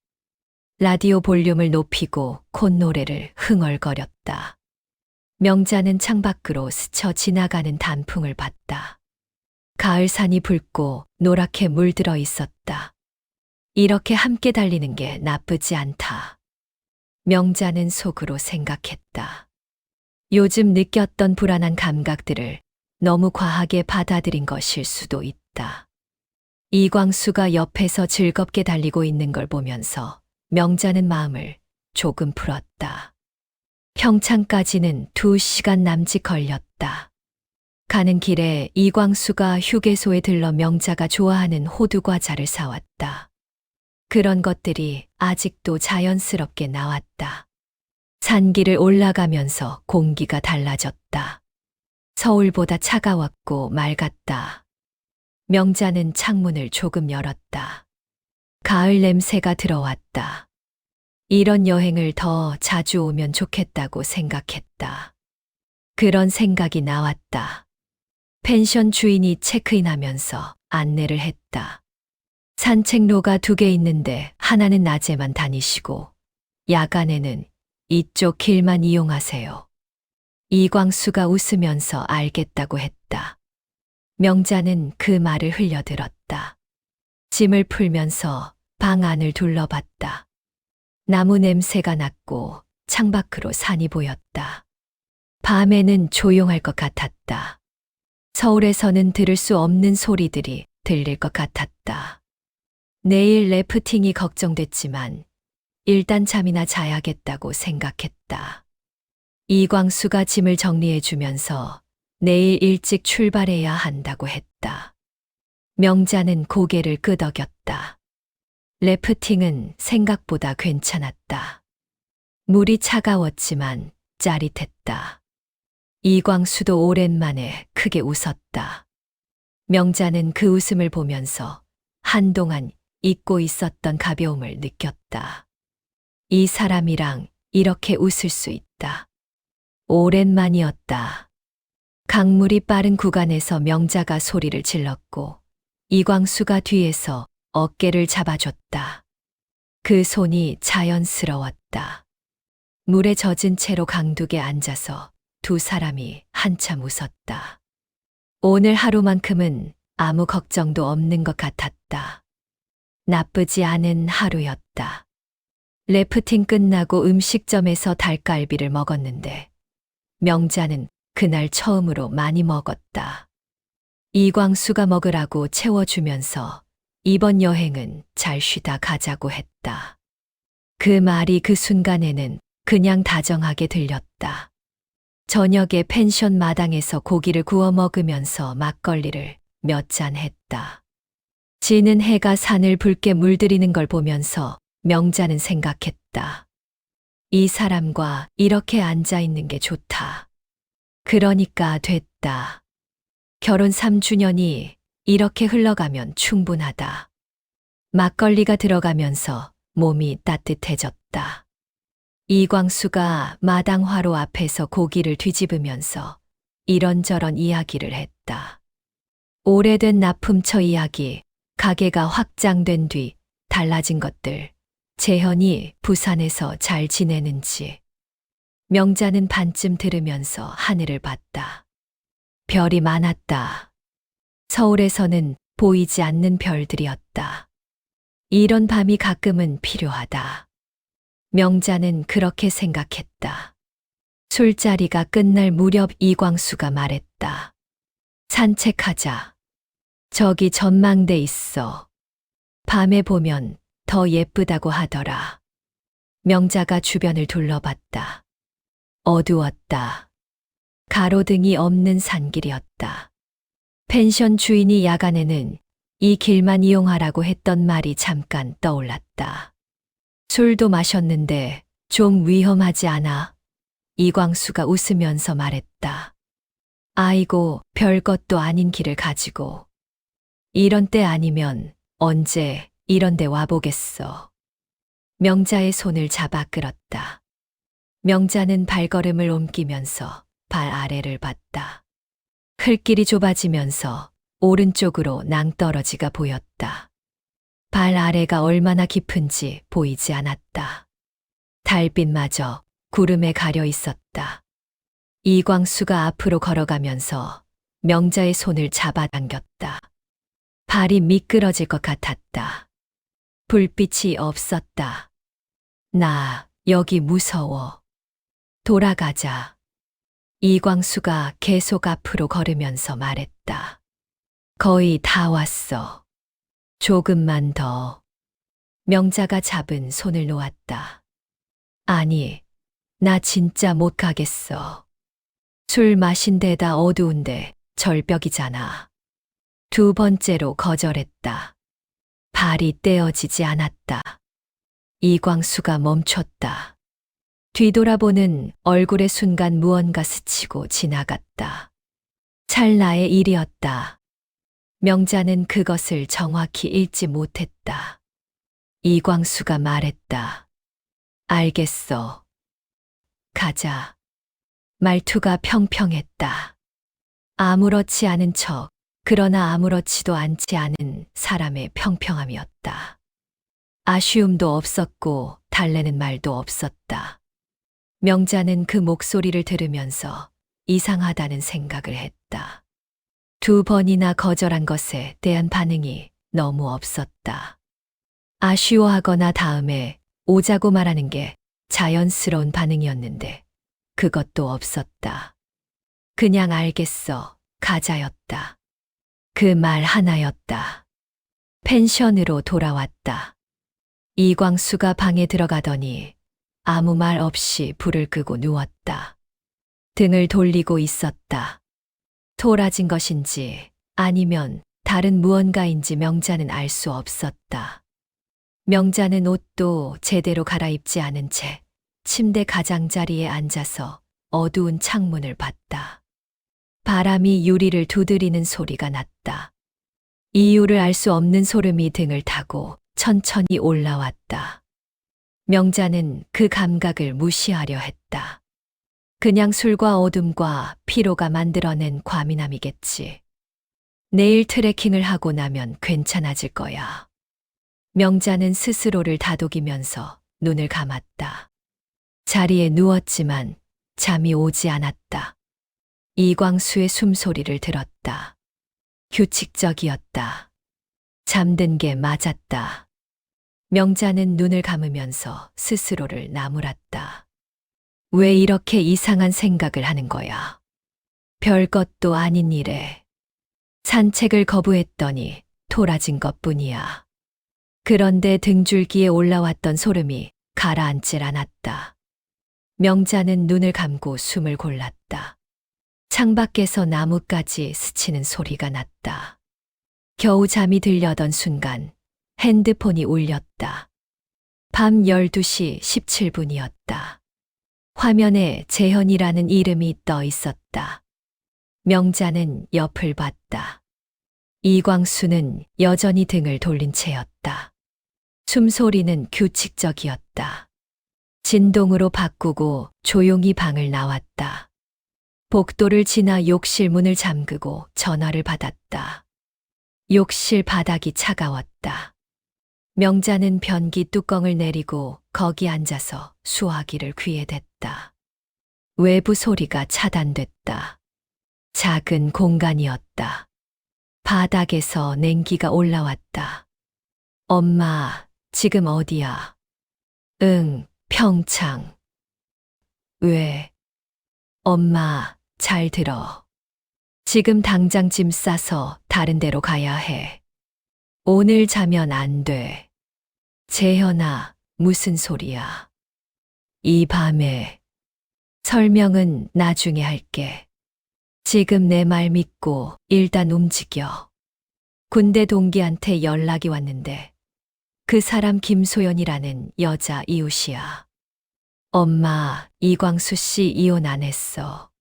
라디오 볼륨을 높이고 콧노래를 흥얼거렸다. 명자는 창밖으로 스쳐 지나가는 단풍을 봤다. 가을산이 붉고 노랗게 물들어 있었다. 이렇게 함께 달리는 게 나쁘지 않다. 명자는 속으로 생각했다. 요즘 느꼈던 불안한 감각들을 너무 과하게 받아들인 것일 수도 있다. 이광수가 옆에서 즐겁게 달리고 있는 걸 보면서 명자는 마음을 조금 풀었다. 평창까지는 2시간 남짓 걸렸다. 가는 길에 이광수가 휴게소에 들러 명자가 좋아하는 호두 과자를 사왔다. 그런 것들이 아직도 자연스럽게 나왔다. 산길을 올라가면서 공기가 달라졌다. 서울보다 차가웠고 맑았다. 명자는 창문을 조금 열었다. 가을 냄새가 들어왔다. 이런 여행을 더 자주 오면 좋겠다고 생각했다. 그런 생각이 나왔다. 펜션 주인이 체크인하면서 안내를 했다. 산책로가 2개 있는데 하나는 낮에만 다니시고 야간에는 이쪽 길만 이용하세요. 이광수가 웃으면서 알겠다고 했다. 명자는 그 말을 흘려들었다. 짐을 풀면서 방 안을 둘러봤다. 나무 냄새가 났고 창밖으로 산이 보였다. 밤에는 조용할 것 같았다. 서울에서는 들을 수 없는 소리들이 들릴 것 같았다. 내일 래프팅이 걱정됐지만 일단 잠이나 자야겠다고 생각했다. 이광수가 짐을 정리해주면서 내일 일찍 출발해야 한다고 했다. 명자는 고개를 끄덕였다. 래프팅은 생각보다 괜찮았다. 물이 차가웠지만 짜릿했다. 이광수도 오랜만에 크게 웃었다. 명자는 그 웃음을 보면서 한동안 잊고 있었던 가벼움을 느꼈다. 이 사람이랑 이렇게 웃을 수 있다. 오랜만이었다. 강물이 빠른 구간에서 명자가 소리를 질렀고 이광수가 뒤에서 어깨를 잡아줬다. 그 손이 자연스러웠다. 물에 젖은 채로 강둑에 앉아서 두 사람이 한참 웃었다. 오늘 하루만큼은 아무 걱정도 없는 것 같았다. 나쁘지 않은 하루였다. 래프팅 끝나고 음식점에서 닭갈비를 먹었는데 명자는 그날 처음으로 많이 먹었다. 이광수가 먹으라고 채워주면서 이번 여행은 잘 쉬다 가자고 했다. 그 말이 그 순간에는 그냥 다정하게 들렸다. 저녁에 펜션 마당에서 고기를 구워 먹으면서 막걸리를 몇 잔 했다. 지는 해가 산을 붉게 물들이는 걸 보면서 명자는 생각했다. 이 사람과 이렇게 앉아 있는 게 좋다. 그러니까 됐다. 결혼 3주년이 이렇게 흘러가면 충분하다. 막걸리가 들어가면서 몸이 따뜻해졌다. 이광수가 마당 화로 앞에서 고기를 뒤집으면서 이런저런 이야기를 했다. 오래된 납품처 이야기, 가게가 확장된 뒤 달라진 것들, 재현이 부산에서 잘 지내는지. 명자는 반쯤 들으면서 하늘을 봤다. 별이 많았다. 서울에서는 보이지 않는 별들이었다. 이런 밤이 가끔은 필요하다. 명자는 그렇게 생각했다. 술자리가 끝날 무렵 이광수가 말했다. 산책하자. 저기 전망대 있어. 밤에 보면 더 예쁘다고 하더라. 명자가 주변을 둘러봤다. 어두웠다. 가로등이 없는 산길이었다. 펜션 주인이 야간에는 이 길만 이용하라고 했던 말이 잠깐 떠올랐다. 술도 마셨는데 좀 위험하지 않아? 이광수가 웃으면서 말했다. 아이고, 별것도 아닌 길을 가지고. 이런 때 아니면 언제 이런 데 와보겠어. 명자의 손을 잡아 끌었다. 명자는 발걸음을 옮기면서 발 아래를 봤다. 흘길이 좁아지면서 오른쪽으로 낭떠러지가 보였다. 발 아래가 얼마나 깊은지 보이지 않았다. 달빛마저 구름에 가려 있었다. 이광수가 앞으로 걸어가면서 명자의 손을 잡아당겼다. 발이 미끄러질 것 같았다. 불빛이 없었다. 나 여기 무서워. 돌아가자. 이광수가 계속 앞으로 걸으면서 말했다. 거의 다 왔어. 조금만 더. 명자가 잡은 손을 놓았다. 아니, 나 진짜 못 가겠어. 술 마신 데다 어두운데 절벽이잖아. 두 번째로 거절했다. 발이 떼어지지 않았다. 이광수가 멈췄다. 뒤돌아보는 얼굴에 순간 무언가 스치고 지나갔다. 찰나의 일이었다. 명자는 그것을 정확히 읽지 못했다. 이광수가 말했다. 알겠어. 가자. 말투가 평평했다. 아무렇지 않은 척, 그러나 아무렇지도 않지 않은 사람의 평평함이었다. 아쉬움도 없었고 달래는 말도 없었다. 명자는 그 목소리를 들으면서 이상하다는 생각을 했다. 두 번이나 거절한 것에 대한 반응이 너무 없었다. 아쉬워하거나 다음에 오자고 말하는 게 자연스러운 반응이었는데 그것도 없었다. 그냥 알겠어, 가자였다. 그 말 하나였다. 펜션으로 돌아왔다. 이광수가 방에 들어가더니 아무 말 없이 불을 끄고 누웠다. 등을 돌리고 있었다. 토라진 것인지 아니면 다른 무언가인지 명자는 알 수 없었다. 명자는 옷도 제대로 갈아입지 않은 채 침대 가장자리에 앉아서 어두운 창문을 봤다. 바람이 유리를 두드리는 소리가 났다. 이유를 알 수 없는 소름이 등을 타고 천천히 올라왔다. 명자는 그 감각을 무시하려 했다. 그냥 술과 어둠과 피로가 만들어낸 과민함이겠지. 내일 트레킹을 하고 나면 괜찮아질 거야. 명자는 스스로를 다독이면서 눈을 감았다. 자리에 누웠지만 잠이 오지 않았다. 이광수의 숨소리를 들었다. 규칙적이었다. 잠든 게 맞았다. 명자는 눈을 감으면서 스스로를 나무랐다. 왜 이렇게 이상한 생각을 하는 거야? 별것도 아닌 일에. 산책을 거부했더니 토라진 것뿐이야. 그런데 등줄기에 올라왔던 소름이 가라앉질 않았다. 명자는 눈을 감고 숨을 골랐다. 창밖에서 나뭇가지 스치는 소리가 났다. 겨우 잠이 들려던 순간 핸드폰이 울렸다. 밤 12시 17분이었다. 화면에 재현이라는 이름이 떠 있었다. 명자는 옆을 봤다. 이광수는 여전히 등을 돌린 채였다. 숨소리는 규칙적이었다. 진동으로 바꾸고 조용히 방을 나왔다. 복도를 지나 욕실 문을 잠그고 전화를 받았다. 욕실 바닥이 차가웠다. 명자는 변기 뚜껑을 내리고 거기 앉아서 수화기를 귀에 댔다. 외부 소리가 차단됐다. 작은 공간이었다. 바닥에서 냉기가 올라왔다. 엄마, 지금 어디야? 응, 평창. 왜? 엄마, 잘 들어. 지금 당장 짐 싸서 다른 데로 가야 해. 오늘 자면 안 돼. 재현아, 무슨 소리야? 이 밤에. 설명은 나중에 할게. 지금 내 말 믿고 일단 움직여. 군대 동기한테 연락이 왔는데 그 사람 김소연이라는 여자 이웃이야. 엄마, 이광수 씨 이혼 안 했어.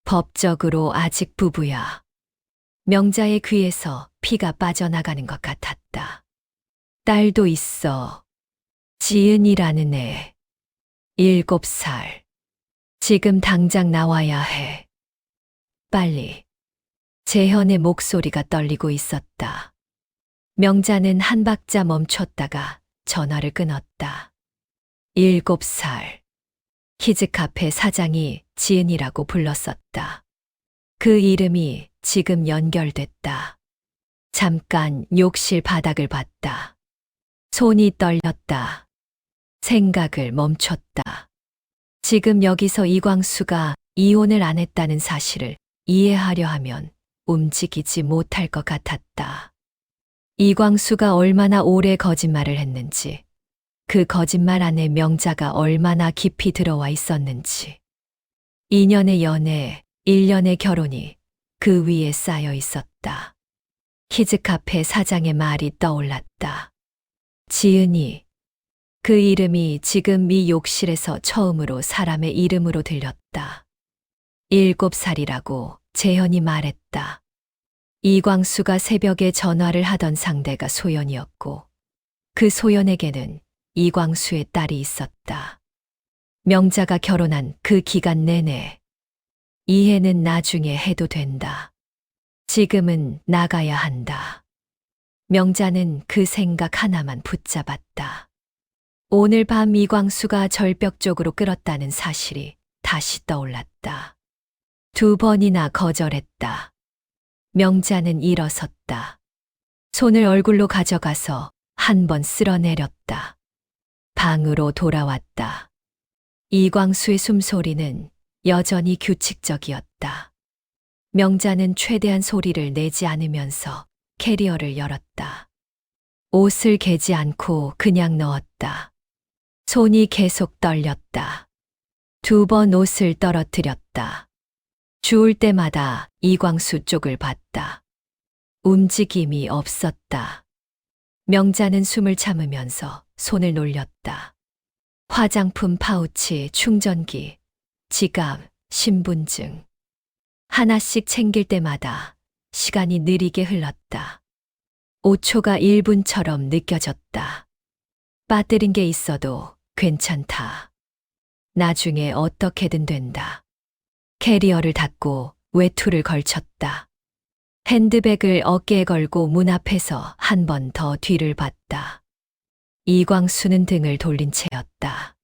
법적으로 아직 부부야. 명자의 귀에서 피가 빠져나가는 것 같았다. 딸도 있어. 지은이라는 애. 7살. 지금 당장 나와야 해. 빨리. 재현의 목소리가 떨리고 있었다. 명자는 한 박자 멈췄다가 전화를 끊었다. 7살. 키즈카페 사장이 지은이라고 불렀었다. 그 이름이 지금 연결됐다. 잠깐 욕실 바닥을 봤다. 손이 떨렸다. 생각을 멈췄다. 지금 여기서 이광수가 이혼을 안 했다는 사실을 이해하려 하면 움직이지 못할 것 같았다. 이광수가 얼마나 오래 거짓말을 했는지, 그 거짓말 안에 명자가 얼마나 깊이 들어와 있었는지, 2년의 연애, 1년의 결혼이 그 위에 쌓여 있었다. 키즈카페 사장의 말이 떠올랐다. 지은이. 그 이름이 지금 이 욕실에서 처음으로 사람의 이름으로 들렸다. 7살이라고 재현이 말했다. 이광수가 새벽에 전화를 하던 상대가 소연이었고 그 소연에게는 이광수의 딸이 있었다. 명자가 결혼한 그 기간 내내 이해는 나중에 해도 된다. 지금은 나가야 한다. 명자는 그 생각 하나만 붙잡았다. 오늘 밤 이광수가 절벽 쪽으로 끌었다는 사실이 다시 떠올랐다. 2번이나 거절했다. 명자는 일어섰다. 손을 얼굴로 가져가서 한 번 쓸어내렸다. 방으로 돌아왔다. 이광수의 숨소리는 여전히 규칙적이었다. 명자는 최대한 소리를 내지 않으면서 캐리어를 열었다. 옷을 개지 않고 그냥 넣었다. 손이 계속 떨렸다. 2번 옷을 떨어뜨렸다. 주울 때마다 이광수 쪽을 봤다. 움직임이 없었다. 명자는 숨을 참으면서 손을 놀렸다. 화장품 파우치, 충전기, 지갑, 신분증. 하나씩 챙길 때마다 시간이 느리게 흘렀다. 5초가 1분처럼 느껴졌다. 빠뜨린 게 있어도 괜찮다. 나중에 어떻게든 된다. 캐리어를 닫고 외투를 걸쳤다. 핸드백을 어깨에 걸고 문 앞에서 한 번 더 뒤를 봤다. 이광수는 등을 돌린 채였다.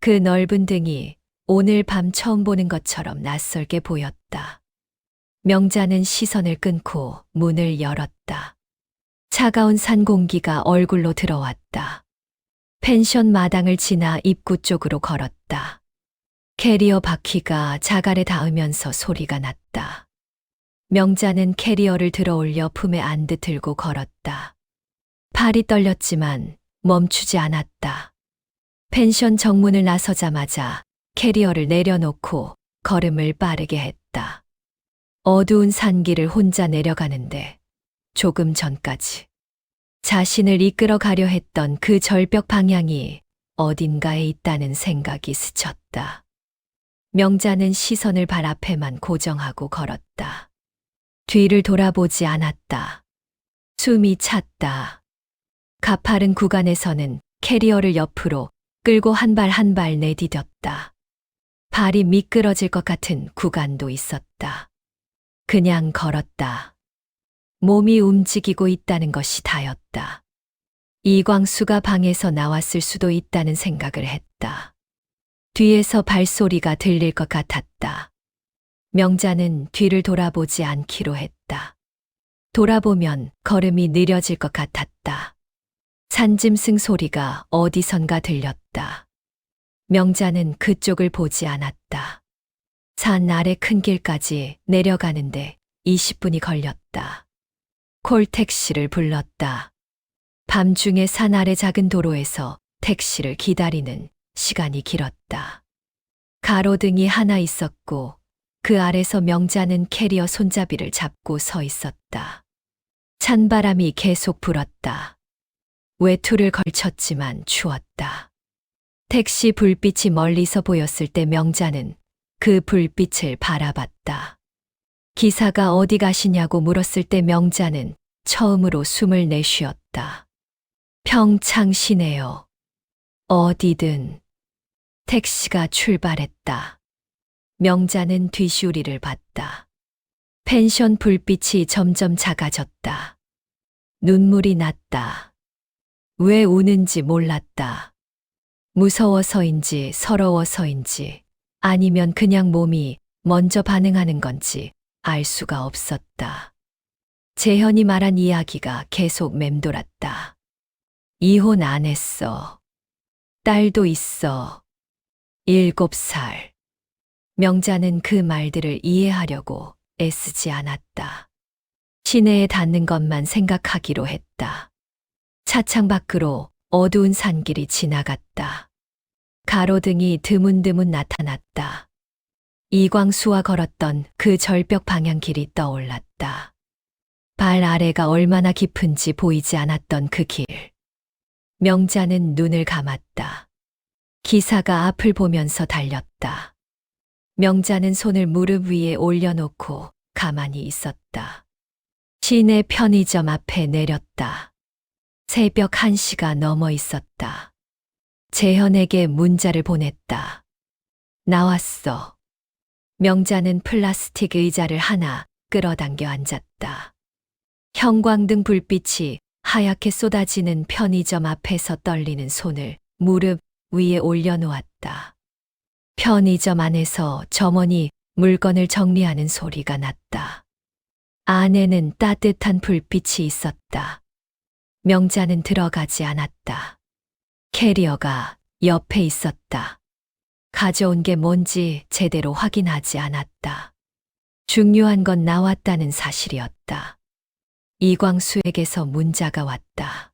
그 넓은 등이 오늘 밤 처음 보는 것처럼 낯설게 보였다. 명자는 시선을 끊고 문을 열었다. 차가운 산 공기가 얼굴로 들어왔다. 펜션 마당을 지나 입구 쪽으로 걸었다. 캐리어 바퀴가 자갈에 닿으면서 소리가 났다. 명자는 캐리어를 들어 올려 품에 안듯 들고 걸었다. 팔이 떨렸지만 멈추지 않았다. 펜션 정문을 나서자마자 캐리어를 내려놓고 걸음을 빠르게 했다. 어두운 산길을 혼자 내려가는데 조금 전까지 자신을 이끌어 가려 했던 그 절벽 방향이 어딘가에 있다는 생각이 스쳤다. 명자는 시선을 발 앞에만 고정하고 걸었다. 뒤를 돌아보지 않았다. 숨이 찼다. 가파른 구간에서는 캐리어를 옆으로 끌고 한 발 한 발 내디뎠다. 발이 미끄러질 것 같은 구간도 있었다. 그냥 걸었다. 몸이 움직이고 있다는 것이 다였다. 이광수가 방에서 나왔을 수도 있다는 생각을 했다. 뒤에서 발소리가 들릴 것 같았다. 명자는 뒤를 돌아보지 않기로 했다. 돌아보면 걸음이 느려질 것 같았다. 산짐승 소리가 어디선가 들렸다. 명자는 그쪽을 보지 않았다. 산 아래 큰 길까지 내려가는데 20분이 걸렸다. 콜택시를 불렀다. 밤중에 산 아래 작은 도로에서 택시를 기다리는 시간이 길었다. 가로등이 하나 있었고 그 아래서 명자는 캐리어 손잡이를 잡고 서 있었다. 찬바람이 계속 불었다. 외투를 걸쳤지만 추웠다. 택시 불빛이 멀리서 보였을 때 명자는 그 불빛을 바라봤다. 기사가 어디 가시냐고 물었을 때 명자는 처음으로 숨을 내쉬었다. 평창시내요. 어디든. 택시가 출발했다. 명자는 뒷유리를 봤다. 펜션 불빛이 점점 작아졌다. 눈물이 났다. 왜 우는지 몰랐다. 무서워서인지 서러워서인지 아니면 그냥 몸이 먼저 반응하는 건지 알 수가 없었다. 재현이 말한 이야기가 계속 맴돌았다. 이혼 안 했어. 딸도 있어. 7살. 명자는 그 말들을 이해하려고 애쓰지 않았다. 시내에 닿는 것만 생각하기로 했다. 차창 밖으로 어두운 산길이 지나갔다. 가로등이 드문드문 나타났다. 이광수와 걸었던 그 절벽 방향 길이 떠올랐다. 발 아래가 얼마나 깊은지 보이지 않았던 그 길. 명자는 눈을 감았다. 기사가 앞을 보면서 달렸다. 명자는 손을 무릎 위에 올려놓고 가만히 있었다. 시내 편의점 앞에 내렸다. 새벽 1시가 넘어 있었다. 재현에게 문자를 보냈다. 나왔어. 명자는 플라스틱 의자를 하나 끌어당겨 앉았다. 형광등 불빛이 하얗게 쏟아지는 편의점 앞에서 떨리는 손을 무릎 위에 올려놓았다. 편의점 안에서 점원이 물건을 정리하는 소리가 났다. 안에는 따뜻한 불빛이 있었다. 명자는 들어가지 않았다. 캐리어가 옆에 있었다. 가져온 게 뭔지 제대로 확인하지 않았다. 중요한 건 나왔다는 사실이었다. 이광수에게서 문자가 왔다.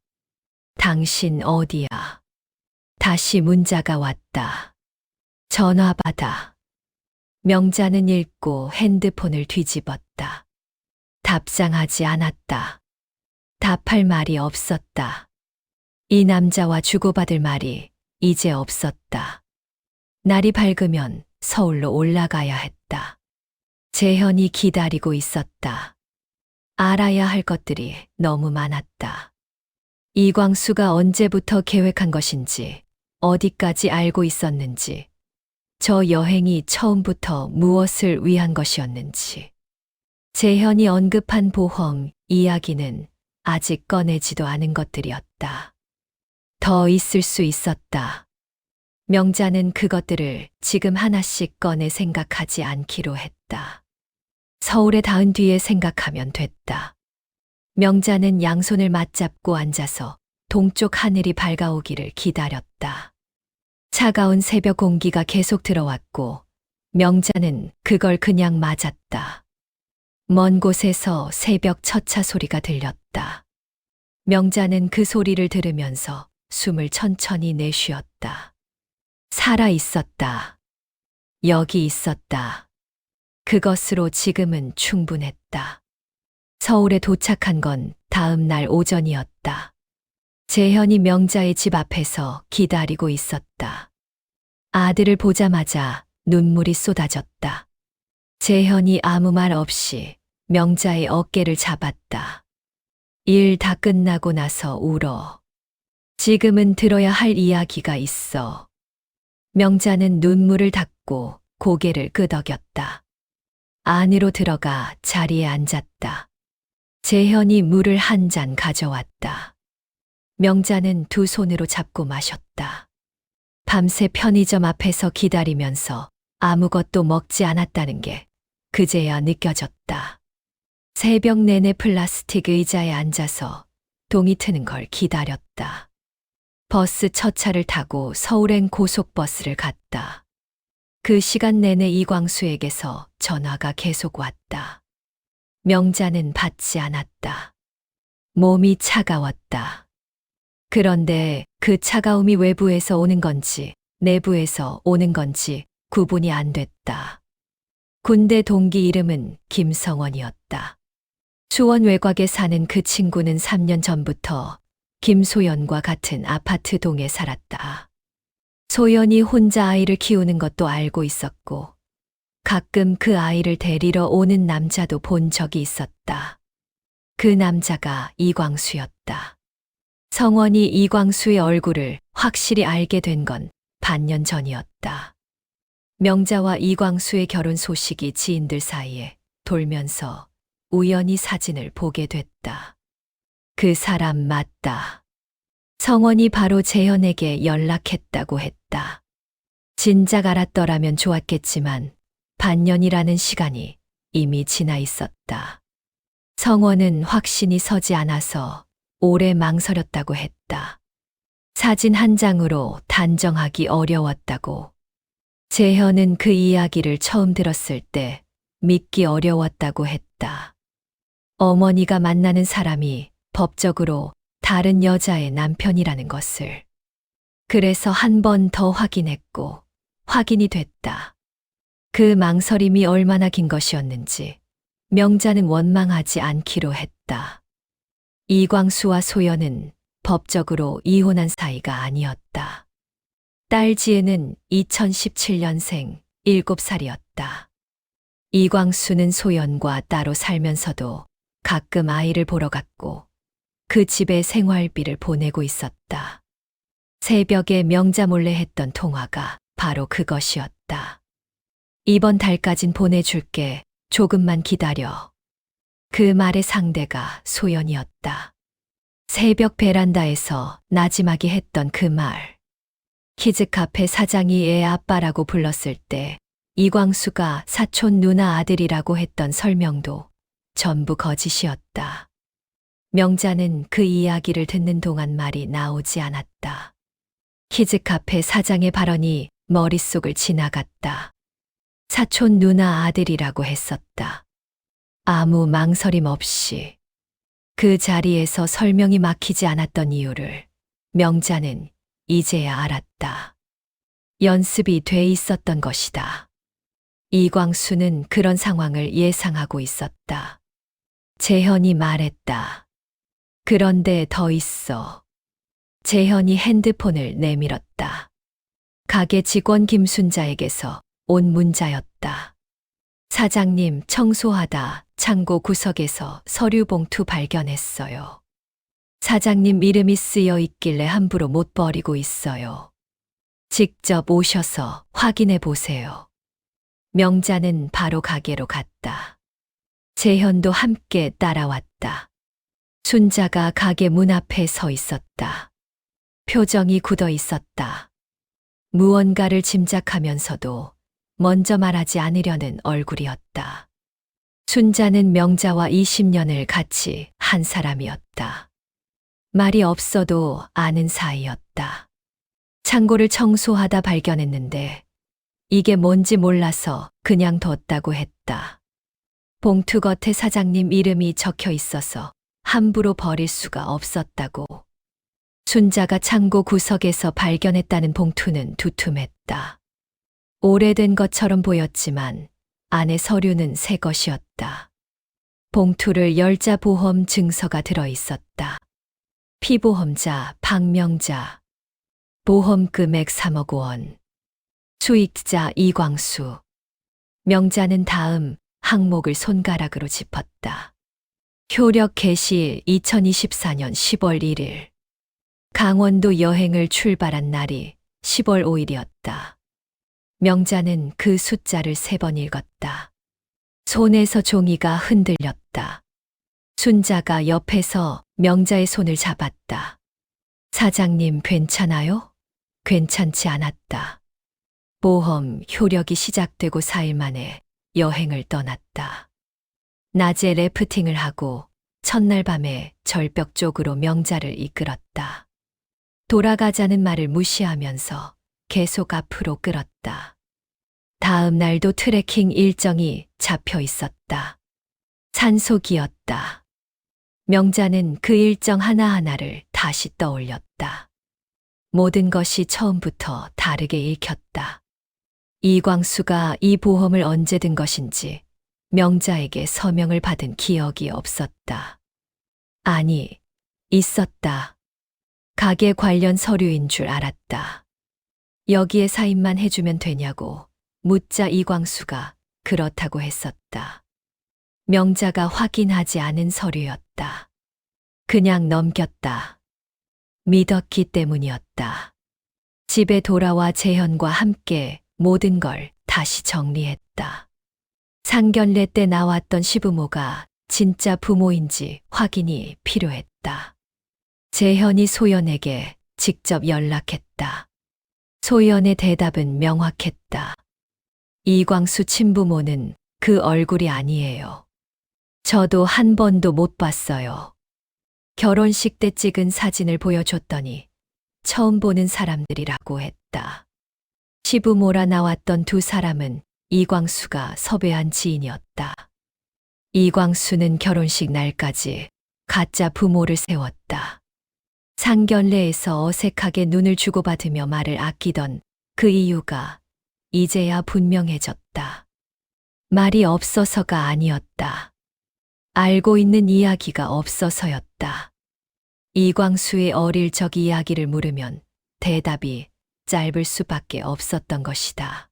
당신 어디야? 다시 문자가 왔다. 전화 받아. 명자는 읽고 핸드폰을 뒤집었다. 답장하지 않았다. 답할 말이 없었다. 이 남자와 주고받을 말이 이제 없었다. 날이 밝으면 서울로 올라가야 했다. 재현이 기다리고 있었다. 알아야 할 것들이 너무 많았다. 이광수가 언제부터 계획한 것인지, 어디까지 알고 있었는지, 저 여행이 처음부터 무엇을 위한 것이었는지. 재현이 언급한 보험 이야기는 아직 꺼내지도 않은 것들이었다. 더 있을 수 있었다. 명자는 그것들을 지금 하나씩 꺼내 생각하지 않기로 했다. 서울에 닿은 뒤에 생각하면 됐다. 명자는 양손을 맞잡고 앉아서 동쪽 하늘이 밝아오기를 기다렸다. 차가운 새벽 공기가 계속 들어왔고 명자는 그걸 그냥 맞았다. 먼 곳에서 새벽 첫차 소리가 들렸다. 명자는 그 소리를 들으면서 숨을 천천히 내쉬었다. 살아 있었다. 여기 있었다. 그것으로 지금은 충분했다. 서울에 도착한 건 다음 날 오전이었다. 재현이 명자의 집 앞에서 기다리고 있었다. 아들을 보자마자 눈물이 쏟아졌다. 재현이 아무 말 없이 명자의 어깨를 잡았다. 일 다 끝나고 나서 울어. 지금은 들어야 할 이야기가 있어. 명자는 눈물을 닦고 고개를 끄덕였다. 안으로 들어가 자리에 앉았다. 재현이 물을 한 잔 가져왔다. 명자는 두 손으로 잡고 마셨다. 밤새 편의점 앞에서 기다리면서 아무것도 먹지 않았다는 게 그제야 느껴졌다. 새벽 내내 플라스틱 의자에 앉아서 동이 트는 걸 기다렸다. 버스 첫 차를 타고 서울행 고속버스를 갔다. 그 시간 내내 이광수에게서 전화가 계속 왔다. 명자는 받지 않았다. 몸이 차가웠다. 그런데 그 차가움이 외부에서 오는 건지 내부에서 오는 건지 구분이 안 됐다. 군대 동기 이름은 김성원이었다. 수원 외곽에 사는 그 친구는 3년 전부터 김소연과 같은 아파트 동에 살았다. 소연이 혼자 아이를 키우는 것도 알고 있었고 가끔 그 아이를 데리러 오는 남자도 본 적이 있었다. 그 남자가 이광수였다. 성원이 이광수의 얼굴을 확실히 알게 된 건 반년 전이었다. 명자와 이광수의 결혼 소식이 지인들 사이에 돌면서 우연히 사진을 보게 됐다. 그 사람 맞다. 성원이 바로 재현에게 연락했다고 했다. 진작 알았더라면 좋았겠지만 반년이라는 시간이 이미 지나 있었다. 성원은 확신이 서지 않아서 오래 망설였다고 했다. 사진 한 장으로 단정하기 어려웠다고. 재현은 그 이야기를 처음 들었을 때 믿기 어려웠다고 했다. 어머니가 만나는 사람이 법적으로 다른 여자의 남편이라는 것을. 그래서 한 번 더 확인했고 확인이 됐다. 그 망설임이 얼마나 긴 것이었는지 명자는 원망하지 않기로 했다. 이광수와 소연은 법적으로 이혼한 사이가 아니었다. 딸 지혜는 2017년생 7살이었다. 이광수는 소연과 따로 살면서도 가끔 아이를 보러 갔고 그 집에 생활비를 보내고 있었다. 새벽에 명자 몰래 했던 통화가 바로 그것이었다. 이번 달까진 보내줄게. 조금만 기다려. 그 말의 상대가 소연이었다. 새벽 베란다에서 나지막이 했던 그 말. 키즈카페 사장이 애 아빠라고 불렀을 때 이광수가 사촌 누나 아들이라고 했던 설명도 전부 거짓이었다. 명자는 그 이야기를 듣는 동안 말이 나오지 않았다. 키즈카페 사장의 발언이 머릿속을 지나갔다. 사촌 누나 아들이라고 했었다. 아무 망설임 없이. 그 자리에서 설명이 막히지 않았던 이유를 명자는 이제야 알았다. 연습이 돼 있었던 것이다. 이광수는 그런 상황을 예상하고 있었다. 재현이 말했다. 그런데 더 있어. 재현이 핸드폰을 내밀었다. 가게 직원 김순자에게서 온 문자였다. 사장님, 청소하다 창고 구석에서 서류 봉투 발견했어요. 사장님 이름이 쓰여 있길래 함부로 못 버리고 있어요. 직접 오셔서 확인해 보세요. 명자는 바로 가게로 갔다. 재현도 함께 따라왔다. 순자가 가게 문 앞에 서 있었다. 표정이 굳어 있었다. 무언가를 짐작하면서도 먼저 말하지 않으려는 얼굴이었다. 순자는 명자와 20년을 같이 한 사람이었다. 말이 없어도 아는 사이였다. 창고를 청소하다 발견했는데 이게 뭔지 몰라서 그냥 뒀다고 했다. 봉투 겉에 사장님 이름이 적혀 있어서 함부로 버릴 수가 없었다고. 순자가 창고 구석에서 발견했다는 봉투는 두툼했다. 오래된 것처럼 보였지만 안에 서류는 새 것이었다. 봉투를 열자 보험 증서가 들어 있었다. 피보험자 박명자, 보험 금액 3억 원, 수익자 이광수. 명자는 다음 항목을 손가락으로 짚었다. 효력 개시일 2024년 10월 1일. 강원도 여행을 출발한 날이 10월 5일이었다. 명자는 그 숫자를 3번 읽었다. 손에서 종이가 흔들렸다. 순자가 옆에서 명자의 손을 잡았다. 사장님 괜찮아요? 괜찮지 않았다. 보험 효력이 시작되고 4일 만에 여행을 떠났다. 낮에 래프팅을 하고 첫날 밤에 절벽 쪽으로 명자를 이끌었다. 돌아가자는 말을 무시하면서 계속 앞으로 끌었다. 다음 날도 트레킹 일정이 잡혀 있었다. 산속이었다. 명자는 그 일정 하나하나를 다시 떠올렸다. 모든 것이 처음부터 다르게 읽혔다. 이광수가 이 보험을 언제 든 것인지 명자에게 서명을 받은 기억이 없었다. 아니, 있었다. 가게 관련 서류인 줄 알았다. 여기에 사인만 해주면 되냐고 묻자 이광수가 그렇다고 했었다. 명자가 확인하지 않은 서류였다. 그냥 넘겼다. 믿었기 때문이었다. 집에 돌아와 재현과 함께 모든 걸 다시 정리했다. 상견례 때 나왔던 시부모가 진짜 부모인지 확인이 필요했다. 재현이 소연에게 직접 연락했다. 소연의 대답은 명확했다. 이광수 친부모는 그 얼굴이 아니에요. 저도 한 번도 못 봤어요. 결혼식 때 찍은 사진을 보여줬더니 처음 보는 사람들이라고 했다. 시부모라 나왔던 두 사람은 이광수가 섭외한 지인이었다. 이광수는 결혼식 날까지 가짜 부모를 세웠다. 상견례에서 어색하게 눈을 주고받으며 말을 아끼던 그 이유가 이제야 분명해졌다. 말이 없어서가 아니었다. 알고 있는 이야기가 없어서였다. 이광수의 어릴 적 이야기를 물으면 대답이 짧을 수밖에 없었던 것이다.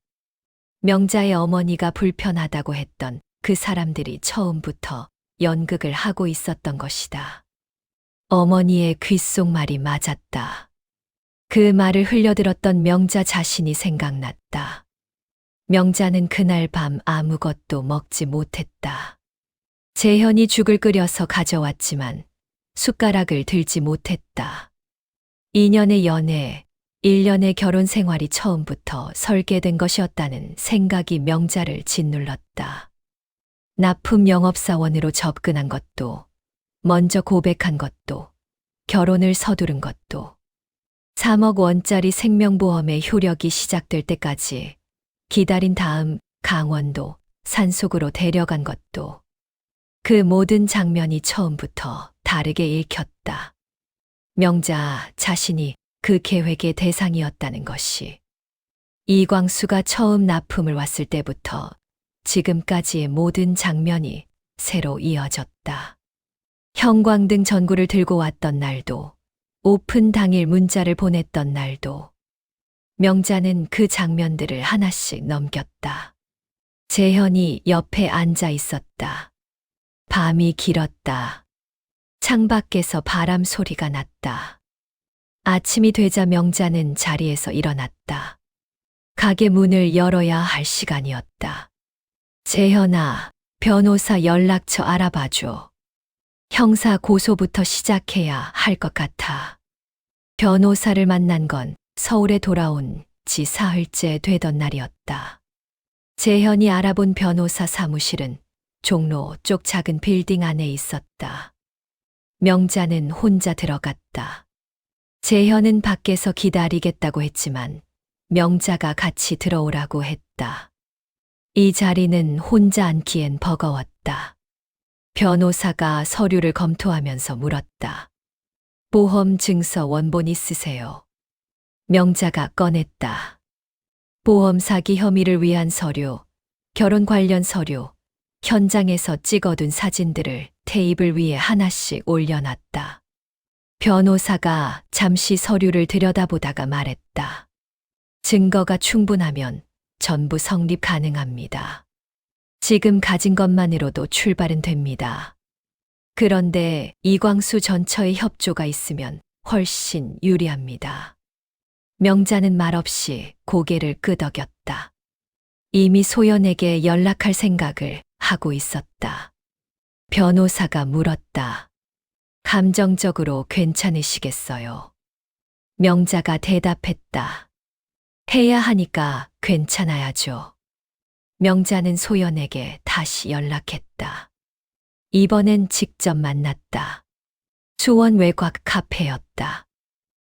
명자의 어머니가 불편하다고 했던 그 사람들이 처음부터 연극을 하고 있었던 것이다. 어머니의 귓속말이 맞았다. 그 말을 흘려들었던 명자 자신이 생각났다. 명자는 그날 밤 아무것도 먹지 못했다. 재현이 죽을 끓여서 가져왔지만 숟가락을 들지 못했다. 2년의 연애, 1년의 결혼 생활이 처음부터 설계된 것이었다는 생각이 명자를 짓눌렀다. 납품 영업사원으로 접근한 것도 먼저 고백한 것도, 결혼을 서두른 것도, 3억 원짜리 생명보험의 효력이 시작될 때까지 기다린 다음 강원도 산속으로 데려간 것도, 그 모든 장면이 처음부터 다르게 읽혔다. 명자 자신이 그 계획의 대상이었다는 것이. 이광수가 처음 납품을 왔을 때부터 지금까지의 모든 장면이 새로 이어졌다. 형광등 전구를 들고 왔던 날도, 오픈 당일 문자를 보냈던 날도, 명자는 그 장면들을 하나씩 넘겼다. 재현이 옆에 앉아 있었다. 밤이 길었다. 창밖에서 바람 소리가 났다. 아침이 되자 명자는 자리에서 일어났다. 가게 문을 열어야 할 시간이었다. 재현아, 변호사 연락처 알아봐줘. 형사 고소부터 시작해야 할 것 같아. 변호사를 만난 건 서울에 돌아온 지 사흘째 되던 날이었다. 재현이 알아본 변호사 사무실은 종로 쪽 작은 빌딩 안에 있었다. 명자는 혼자 들어갔다. 재현은 밖에서 기다리겠다고 했지만 명자가 같이 들어오라고 했다. 이 자리는 혼자 앉기엔 버거웠다. 변호사가 서류를 검토하면서 물었다. 보험 증서 원본 있으세요? 명자가 꺼냈다. 보험 사기 혐의를 위한 서류, 결혼 관련 서류, 현장에서 찍어둔 사진들을 테이블 위에 하나씩 올려놨다. 변호사가 잠시 서류를 들여다보다가 말했다. 증거가 충분하면 전부 성립 가능합니다. 지금 가진 것만으로도 출발은 됩니다. 그런데 이광수 전처의 협조가 있으면 훨씬 유리합니다. 명자는 말없이 고개를 끄덕였다. 이미 소연에게 연락할 생각을 하고 있었다. 변호사가 물었다. 감정적으로 괜찮으시겠어요? 명자가 대답했다. 해야 하니까 괜찮아야죠. 명자는 소연에게 다시 연락했다. 이번엔 직접 만났다. 수원 외곽 카페였다.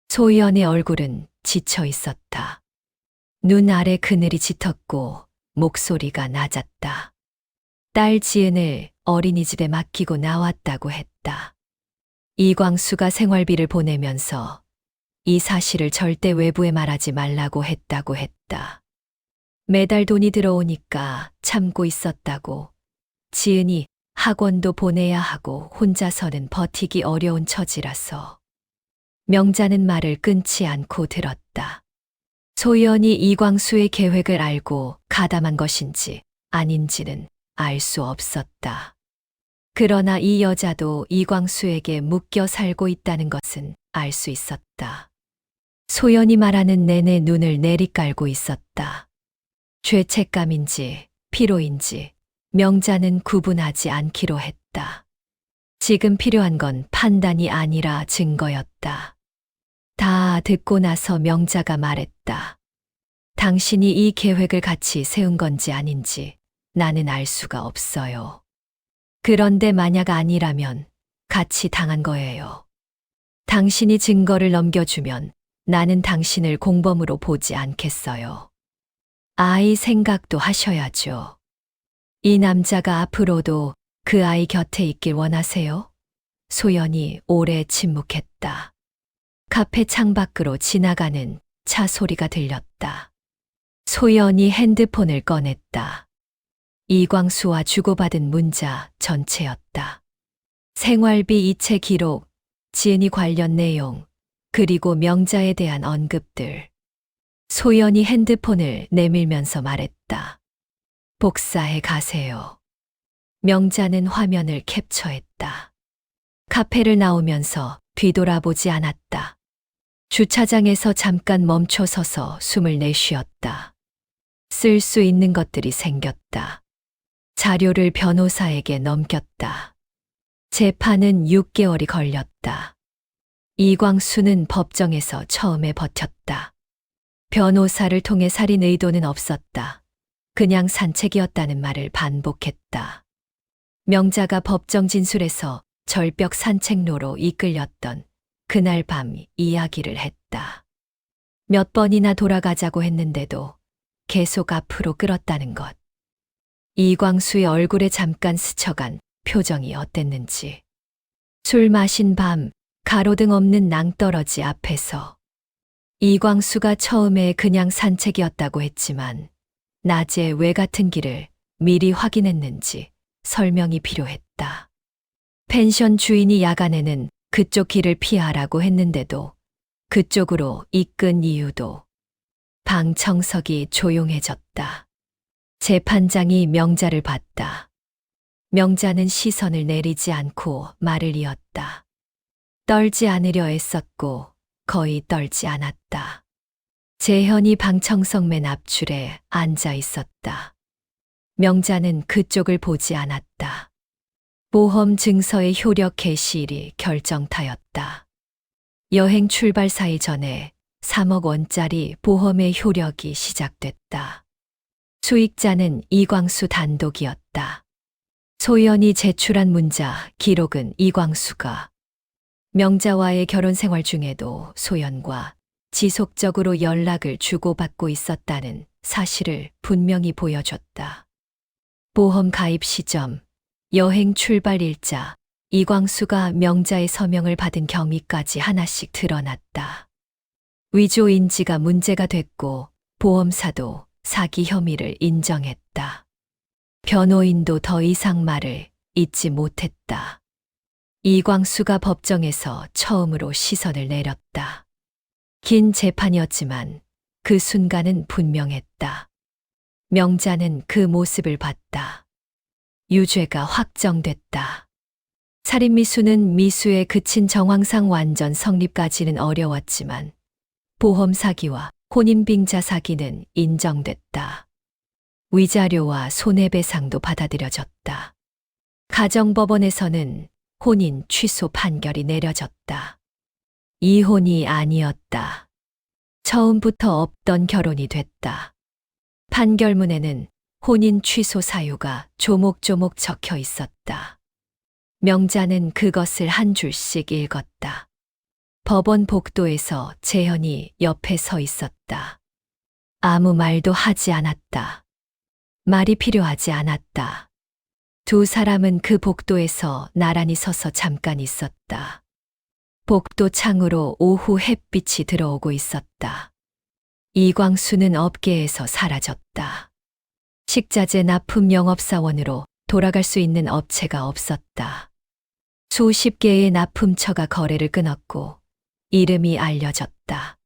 소연의 얼굴은 지쳐 있었다. 눈 아래 그늘이 짙었고 목소리가 낮았다. 딸 지은을 어린이집에 맡기고 나왔다고 했다. 이광수가 생활비를 보내면서 이 사실을 절대 외부에 말하지 말라고 했다고 했다. 매달 돈이 들어오니까 참고 있었다고. 지은이 학원도 보내야 하고 혼자서는 버티기 어려운 처지라서. 명자는 말을 끊지 않고 들었다. 소연이 이광수의 계획을 알고 가담한 것인지 아닌지는 알 수 없었다. 그러나 이 여자도 이광수에게 묶여 살고 있다는 것은 알 수 있었다. 소연이 말하는 내내 눈을 내리깔고 있었다. 죄책감인지 피로인지 명자는 구분하지 않기로 했다. 지금 필요한 건 판단이 아니라 증거였다. 다 듣고 나서 명자가 말했다. 당신이 이 계획을 같이 세운 건지 아닌지 나는 알 수가 없어요. 그런데 만약 아니라면 같이 당한 거예요. 당신이 증거를 넘겨주면 나는 당신을 공범으로 보지 않겠어요. 아이 생각도 하셔야죠. 이 남자가 앞으로도 그 아이 곁에 있길 원하세요? 소연이 오래 침묵했다. 카페 창밖으로 지나가는 차 소리가 들렸다. 소연이 핸드폰을 꺼냈다. 이광수와 주고받은 문자 전체였다. 생활비 이체 기록, 지은이 관련 내용, 그리고 명자에 대한 언급들. 소연이 핸드폰을 내밀면서 말했다. 복사해 가세요. 명자는 화면을 캡처했다. 카페를 나오면서 뒤돌아보지 않았다. 주차장에서 잠깐 멈춰 서서 숨을 내쉬었다. 쓸 수 있는 것들이 생겼다. 자료를 변호사에게 넘겼다. 재판은 6개월이 걸렸다. 이광수는 법정에서 처음에 버텼다. 변호사를 통해 살인 의도는 없었다. 그냥 산책이었다는 말을 반복했다. 명자가 법정 진술에서 절벽 산책로로 이끌렸던 그날 밤 이야기를 했다. 몇 번이나 돌아가자고 했는데도 계속 앞으로 끌었다는 것. 이광수의 얼굴에 잠깐 스쳐간 표정이 어땠는지. 술 마신 밤 가로등 없는 낭떠러지 앞에서 이광수가 처음에 그냥 산책이었다고 했지만 낮에 왜 같은 길을 미리 확인했는지 설명이 필요했다. 펜션 주인이 야간에는 그쪽 길을 피하라고 했는데도 그쪽으로 이끈 이유도. 방 청석이 조용해졌다. 재판장이 명자를 봤다. 명자는 시선을 내리지 않고 말을 이었다. 떨지 않으려 애썼고 거의 떨지 않았다. 재현이 방 청석 맨 앞줄에 앉아 있었다. 명자는 그쪽을 보지 않았다. 보험 증서의 효력 개시일이 결정타였다. 여행 출발 4일 전에 3억 원짜리 보험의 효력이 시작됐다. 수익자는 이광수 단독이었다. 소연이 제출한 문자 기록은 이광수가 명자와의 결혼 생활 중에도 소연과 지속적으로 연락을 주고받고 있었다는 사실을 분명히 보여줬다. 보험 가입 시점, 여행 출발 일자, 이광수가 명자의 서명을 받은 경위까지 하나씩 드러났다. 위조 인지가 문제가 됐고 보험사도 사기 혐의를 인정했다. 변호인도 더 이상 말을 잇지 못했다. 이광수가 법정에서 처음으로 시선을 내렸다. 긴 재판이었지만 그 순간은 분명했다. 명자는 그 모습을 봤다. 유죄가 확정됐다. 살인미수는 미수에 그친 정황상 완전 성립까지는 어려웠지만 보험 사기와 혼인빙자 사기는 인정됐다. 위자료와 손해배상도 받아들여졌다. 가정법원에서는 혼인 취소 판결이 내려졌다. 이혼이 아니었다. 처음부터 없던 결혼이 됐다. 판결문에는 혼인 취소 사유가 조목조목 적혀 있었다. 명자는 그것을 한 줄씩 읽었다. 법원 복도에서 재현이 옆에 서 있었다. 아무 말도 하지 않았다. 말이 필요하지 않았다. 두 사람은 그 복도에서 나란히 서서 잠깐 있었다. 복도 창으로 오후 햇빛이 들어오고 있었다. 이광수는 업계에서 사라졌다. 식자재 납품 영업사원으로 돌아갈 수 있는 업체가 없었다. 수십 개의 납품처가 거래를 끊었고 이름이 알려졌다.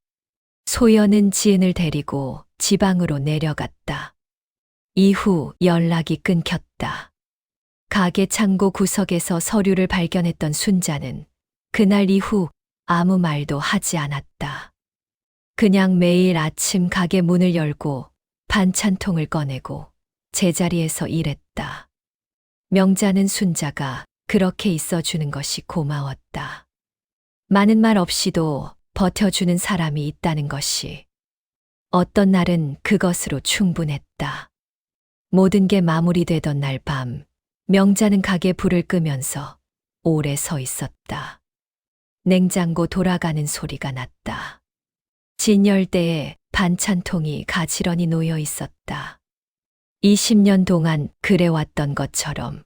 소연은 지은을 데리고 지방으로 내려갔다. 이후 연락이 끊겼다. 가게 창고 구석에서 서류를 발견했던 순자는 그날 이후 아무 말도 하지 않았다. 그냥 매일 아침 가게 문을 열고 반찬통을 꺼내고 제자리에서 일했다. 명자는 순자가 그렇게 있어주는 것이 고마웠다. 많은 말 없이도 버텨주는 사람이 있다는 것이. 어떤 날은 그것으로 충분했다. 모든 게 마무리되던 날 밤, 명자는 가게 불을 끄면서 오래 서 있었다. 냉장고 돌아가는 소리가 났다. 진열대에 반찬통이 가지런히 놓여 있었다. 20년 동안 그래왔던 것처럼.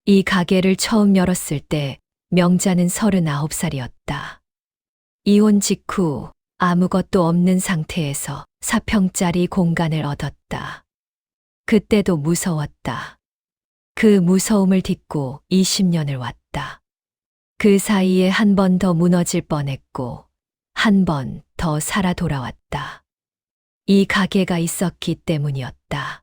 이 가게를 처음 열었을 때 명자는 39살이었다. 이혼 직후 아무것도 없는 상태에서 4평짜리 공간을 얻었다. 그때도 무서웠다. 그 무서움을 딛고 20년을 왔다. 그 사이에 한 번 더 무너질 뻔했고 한 번 더 살아 돌아왔다. 이 가게가 있었기 때문이었다.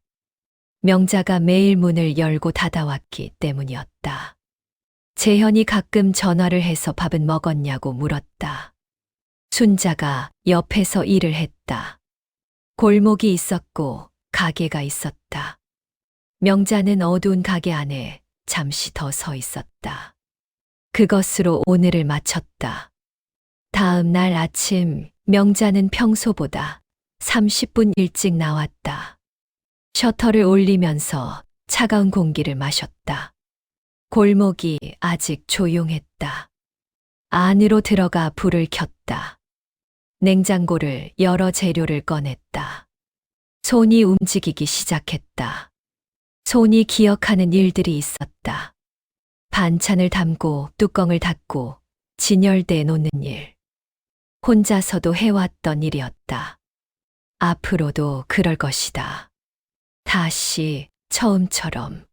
명자가 매일 문을 열고 닫아왔기 때문이었다. 재현이 가끔 전화를 해서 밥은 먹었냐고 물었다. 순자가 옆에서 일을 했다. 골목이 있었고 가게가 있었다. 명자는 어두운 가게 안에 잠시 더 서 있었다. 그것으로 오늘을 마쳤다. 다음 날 아침 명자는 평소보다 30분 일찍 나왔다. 셔터를 올리면서 차가운 공기를 마셨다. 골목이 아직 조용했다. 안으로 들어가 불을 켰다. 냉장고를 열어 재료를 꺼냈다. 손이 움직이기 시작했다. 손이 기억하는 일들이 있었다. 반찬을 담고 뚜껑을 닫고 진열대에 놓는 일. 혼자서도 해왔던 일이었다. 앞으로도 그럴 것이다. 다시 처음처럼.